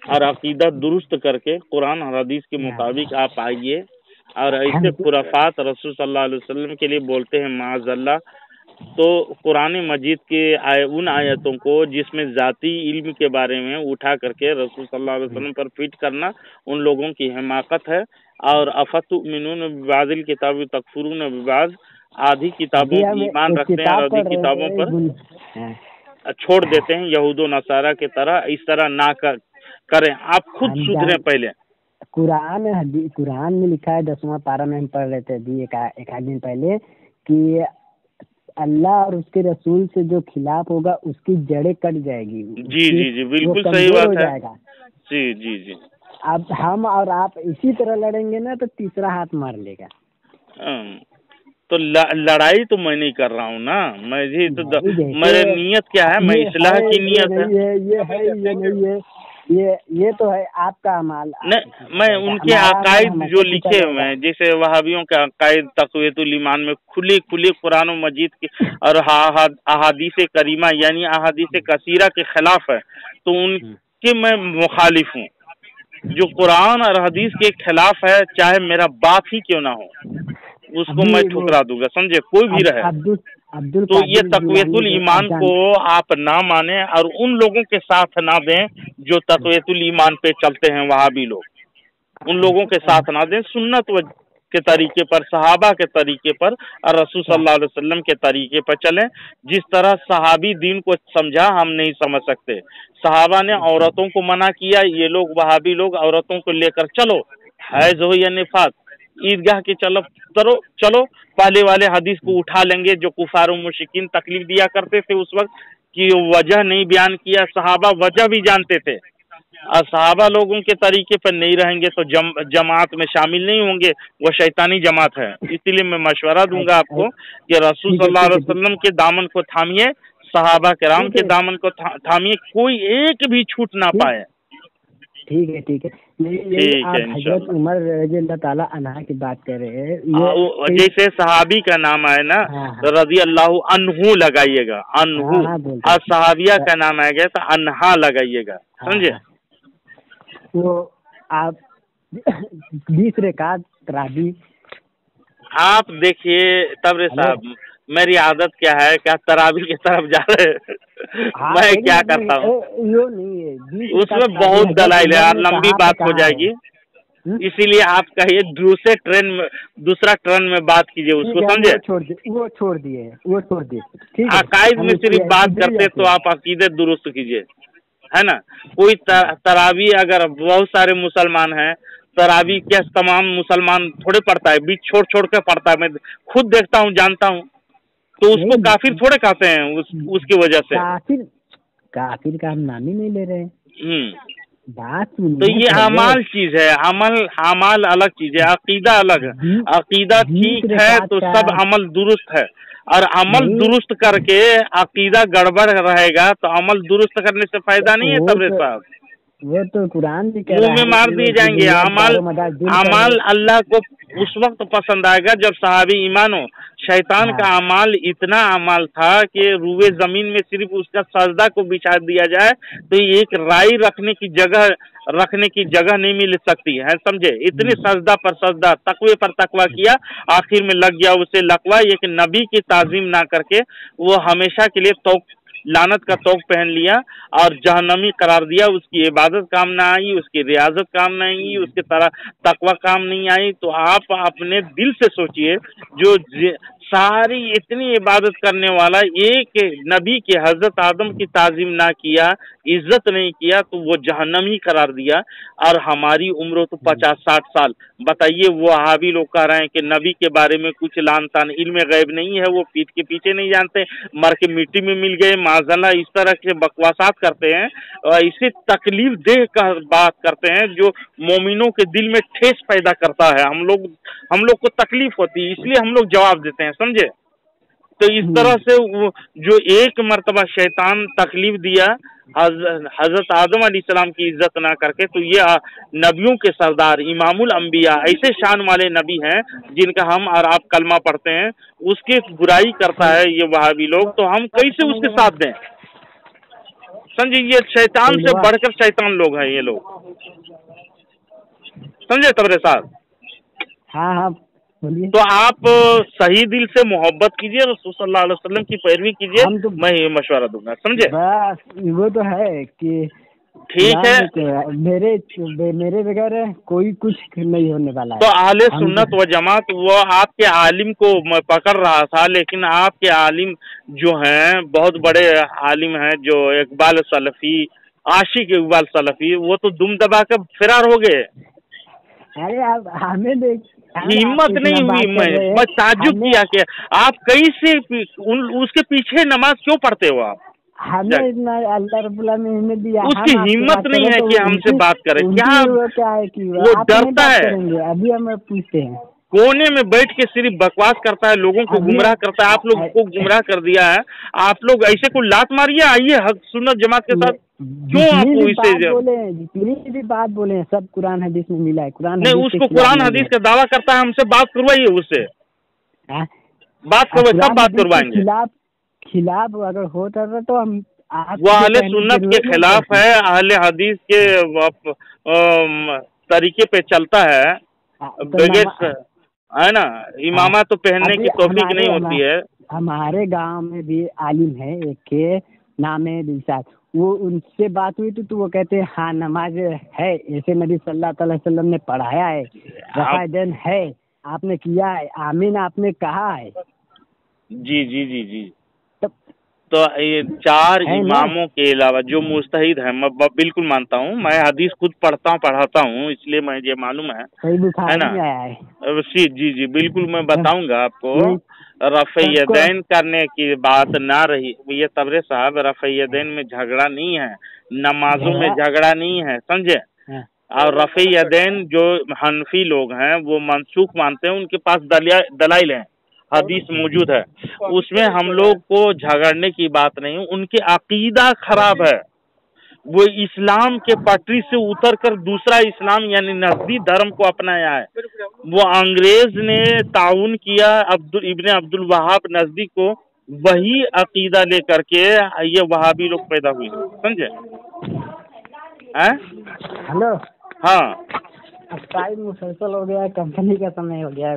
اور عقیدہ درست کر کے قرآن اور حدیث کے مطابق آپ آئیے. اور ایسے خرافات رسول صلی اللہ علیہ وسلم کے لیے بولتے ہیں معاذ اللہ. تو قرآن مجید کے ان آیتوں کو جس میں ذاتی علم کے بارے میں اٹھا کر کے رسول صلی اللہ علیہ وسلم پر فٹ کرنا ان لوگوں کی حماقت ہے. اور افتؤمنون ببعض الکتاب وتکفرون ببعض, آدھی کتابوں پر ایمان رکھتے ہیں اور آدھی کتابوں پر چھوڑ دیتے ہیں یہود و نصارہ کی طرح. اس طرح نہ کریں, آپ خود سدھریں. پہلے قرآن میں لکھا ہے 10واں پارہ میں ہم پڑھ رہے تھے ابھی ایک آدھ دن پہلے کہ اللہ اور اس کے رسول سے جو خلاف ہوگا اس کی جڑیں کٹ جائے گی. جی جی جی بالکل صحیح بات ہے. جی جی جی اب ہم اور آپ اسی طرح لڑیں گے نا تو تیسرا ہاتھ مار لے گا. تو لڑائی تو میں نہیں کر رہا ہوں نا, میں تو میری نیت کیا ہے, میں اصلاح کی نیت ہے. یہ تو ہے آپ کا اعمال. میں ان کے عقائد جو لکھے ہوئے ہیں, جیسے وہابیوں کے عقائد تقویت الایمان میں کھلی قرآن و مجید کی اور احادیث کریمہ یعنی احادیث کثیرہ کے خلاف ہے, تو ان کے میں مخالف ہوں. جو قرآن اور حدیث کے خلاف ہے, چاہے میرا باپ ہی کیوں نہ ہو, اس کو میں ٹھکرا دوں گا, سمجھے, کوئی بھی رہے. تو یہ تقویت الایمان کو آپ نہ مانیں اور ان لوگوں کے ساتھ نہ دیں جو تقویت الایمان پہ چلتے ہیں وہابی لوگ. ان لوگوں کے ساتھ نہ دیں, سنت کے طریقے پر, صحابہ کے طریقے پر اور رسول صلی اللہ علیہ وسلم کے طریقے پر چلیں. جس طرح صحابی دین کو سمجھا ہم نہیں سمجھ سکتے. صحابہ نے عورتوں کو منع کیا, یہ لوگ وہابی لوگ عورتوں کو لے کر چلو, حیض ہو یا نفاس, عیدگاہ کی چلو پہلے والے حدیث کو اٹھا لیں گے. جو کفار و مشرکین تکلیف دیا کرتے تھے اس وقت کی وجہ نہیں بیان کیا, صحابہ وجہ بھی جانتے تھے. اور صحابہ لوگوں کے طریقے پر نہیں رہیں گے تو جماعت میں شامل نہیں ہوں گے, وہ شیطانی جماعت ہے. اسی لیے میں مشورہ دوں گا آپ کو کہ رسول صلی اللہ علیہ وسلم کے دامن کو تھامیے, صحابہ کرام کے دامن کو تھامیے, کوئی ایک بھی چھوٹ نہ پائے. ٹھیک ہے. حضرت عمر رضی اللہ تعالیٰ عنہ کی بات کر رہے ہیں, جیسے صحابی کا نام ہے نا رضی اللہ عنہ لگائیے گا, عنہ, اور صحابیہ کا نام آئے گا تو انہا لگائیے گا, سمجھے. تو آپ 20 رکعت تراویح آپ دیکھیے تبرے صاحب, میری عادت کیا ہے, کیا تراویح کی طرف جا رہے میں کیا کرتا ہوں, اس میں بہت دلائل ہے, لمبی بات ہو جائے گی. اسی لیے آپ کہیے دوسرا ٹرن میں بات کیجیے, اس کو سمجھے. وہ چھوڑ دیے. عقائد میں صرف بات کرتے تو آپ عقیدے درست کیجیے, ہے نا. کوئی تراویح اگر بہت سارے مسلمان ہیں, تراویح کیا تمام مسلمان تھوڑے پڑھتا ہے, بیچ چھوڑ کے پڑھتا ہے. میں خود دیکھتا ہوں, جانتا ہوں. تو اس کو کافر تھوڑے کہتے ہیں اس کی وجہ سے. کافر کا ہم نام ہی نہیں لے رہے. تو یہ اعمال چیز ہے, اعمال الگ چیز ہے, عقیدہ الگ ہے. عقیدہ ٹھیک ہے تو سب عمل درست ہے, اور عمل درست کر کے عقیدہ گڑبڑ رہے گا تو عمل درست کرنے سے فائدہ نہیں ہے. تبرے صاحب وہ تو قرآن منہ میں مار دیے جائیں گے. اعمال اللہ کو اس وقت پسند آئے گا جب صحابی ایمان ہو. شیطان کا اعمال اتنا اعمال تھا کہ روئے زمین میں صرف اس کا سجدہ کو بچھا دیا جائے تو ایک رائی رکھنے کی جگہ نہیں مل سکتی ہے, سمجھے. اتنے سجدہ پر سجدہ, تقوی پر تقوی کیا, آخر میں لگ گیا اسے لقوہ. ایک نبی کی تعظیم نہ کر کے وہ ہمیشہ کے لیے لعنت کا توق پہن لیا اور جہنمی قرار دیا. اس کی عبادت کام نہ آئی, اس کی ریاضت کام نہ آئی, اس کی طرح تقوی کام نہیں آئی. تو آپ اپنے دل سے سوچئے, جو सारी इतनी इबादत करने वाला एक नबी के हजरत आदम की ताजीम ना किया, इज्जत नहीं किया, तो वो जहन्नमी करार दिया। और हमारी उम्र तो 50-60 साल। बताइए, वो वहाबी लोग कह रहे हैं कि नबी के बारे में कुछ लान तान इल्म गैब नहीं है, वो पीठ के पीछे नहीं जानते, मर के मिट्टी में मिल गए माज़ल्लाह, इस तरह के बकवासात करते हैं और इसे तकलीफ देह का बात करते हैं जो मोमिनों के दिल में ठेस पैदा करता है। हम लोग को तकलीफ होती है, इसलिए हम लोग जवाब देते हैं, समझे। तो इस तरह से वो जो एक मर्तबा शैतान तकलीफ दिया हजरत आदम अलैहिस्सलाम की इज्जत ना करके, तो ये नबियों के सरदार इमामुल अंबिया ऐसे शान वाले नबी हैं जिनका हम और आप कलमा पढ़ते हैं, उसकी बुराई करता है ये वहाबी लोग, तो हम कैसे उसके साथ दें। समझे, ये शैतान से बढ़कर शैतान लोग हैं ये लोग, समझे तबरे साहब। हाँ हाँ बोलिए। तो आप सही दिल से मोहब्बत कीजिए, रसूल सल्लल्लाहु अलैहि वसल्लम की पैरवी कीजिए, तो मैं ये मशवरा दूंगा, समझे। बस वो तो है कि ठीक है, मेरे बगैर कोई कुछ नहीं होने वाला है। तो अहले सुन्नत व जमात वो आपके आलिम को मैं पकड़ रहा था, लेकिन आपके आलिम जो हैं बहुत बड़े आलिम हैं, जो इकबाल सलफी, आशिक इकबाल सलफी, वो तो दुम दबा के फरार हो गए। अरे आप हमें देख, हिम्मत नहीं हुई, मैं ताज्जुब किया कि आप कैसे उसके पीछे नमाज क्यों पढ़ते हो आप। हमें इतना अल्लाह रब्बुल आलमीन ने दिया, उसकी हिम्मत नहीं है कि हमसे बात करे। क्या है कि वो डरता है। अभी हम पूछते हैं, कोने में बैठ के सिर्फ बकवास करता है, लोगों को गुमराह करता है। आप लोग को गुमराह कर दिया है, आप लोग ऐसे को लात मारिए, आइए हक सुन्नत जमात के साथ। क्यों आपको इसे जितनी भी बात बोले सब कुरान हदीस में मिला है। कुरान नहीं, उसको कुरान हदीस का दावा करता है, हमसे बात करवाइए उससे, बात करवाइए, सब बात करवाएंगे। खिलाफ अगर होता तो हम वो अहले सुन्नत के खिलाफ है, अहले हदीस के तरीके पे चलता है, है ना। इमामा तो पहनने की तौफीक नहीं होती है। हमारे गांव में भी आलिम है, एक के नाम है दिलशाद, वो उनसे बात हुई तो वो कहते हैं हाँ नमाज है, ऐसे नबी सल्लल्लाहु अलैहि वसल्लम ने पढ़ाया है, रफ़ाइदैन है, आपने किया है, आमीन आपने कहा है। जी जी जी जी। तो ये 4 इमामों के अलावा जो मुस्तहिद हैं, मैं बिल्कुल मानता हूँ, मैं हदीस खुद पढ़ाता हूँ, इसलिए मुझे मालूम है ना। जी जी बिल्कुल, मैं बताऊंगा आपको। रफ़इयदैन करने की बात ना रही, ये तबरे साहब, रफ़इयदैन में झगड़ा नहीं है, नमाजों में झगड़ा नहीं है, समझे। और रफ़इयदैन जो हनफी लोग हैं वो मनसूख मानते हैं, उनके पास दलाइल हैं, हदीस मौजूद है, उसमें हम लोग को झगड़ने की बात नहीं। उनके अकीदा खराब है, वो इस्लाम के पटरी से उतरकर दूसरा इस्लाम यानी नस्बी धर्म को अपनाया है। वो अंग्रेज ने ताउन किया इब्ने अब्दुल वहाब नजदी को, वही अकीदा लेकर के ये वहाबी लोग पैदा हुए, समझे। हैं हेलो, हाँ, अब टाइम मुसलसल हो गया है, कंपनी का समय हो गया है,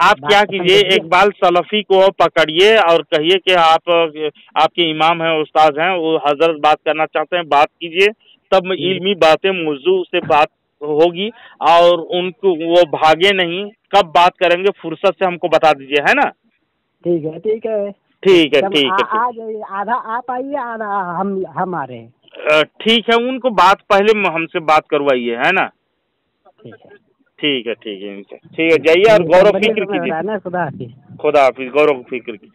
आप क्या कीजिए, इकबाल सलफी को पकड़िए और कहिए कि आपके इमाम हैं, उस्ताद हैं, वो हजरत बात करना चाहते हैं, बात कीजिए, तब इल्मी बातें मौजू से बात होगी और उनको वो भागे नहीं। कब बात करेंगे फुर्सत से हमको बता दीजिए, है ना। ठीक है ठीक है ठीक है ठीक है, आ जाइए, आधा आप आइए, आधा हम आ रहे हैं। ठीक है, उनको बात पहले हमसे बात करवाइए, है ना। ठीक है ठीक है, जाइए और गौरव फिक्र कीजिए। खुदा हाफिज। खुदा हाफिज, गौरव फिक्र कीजिए।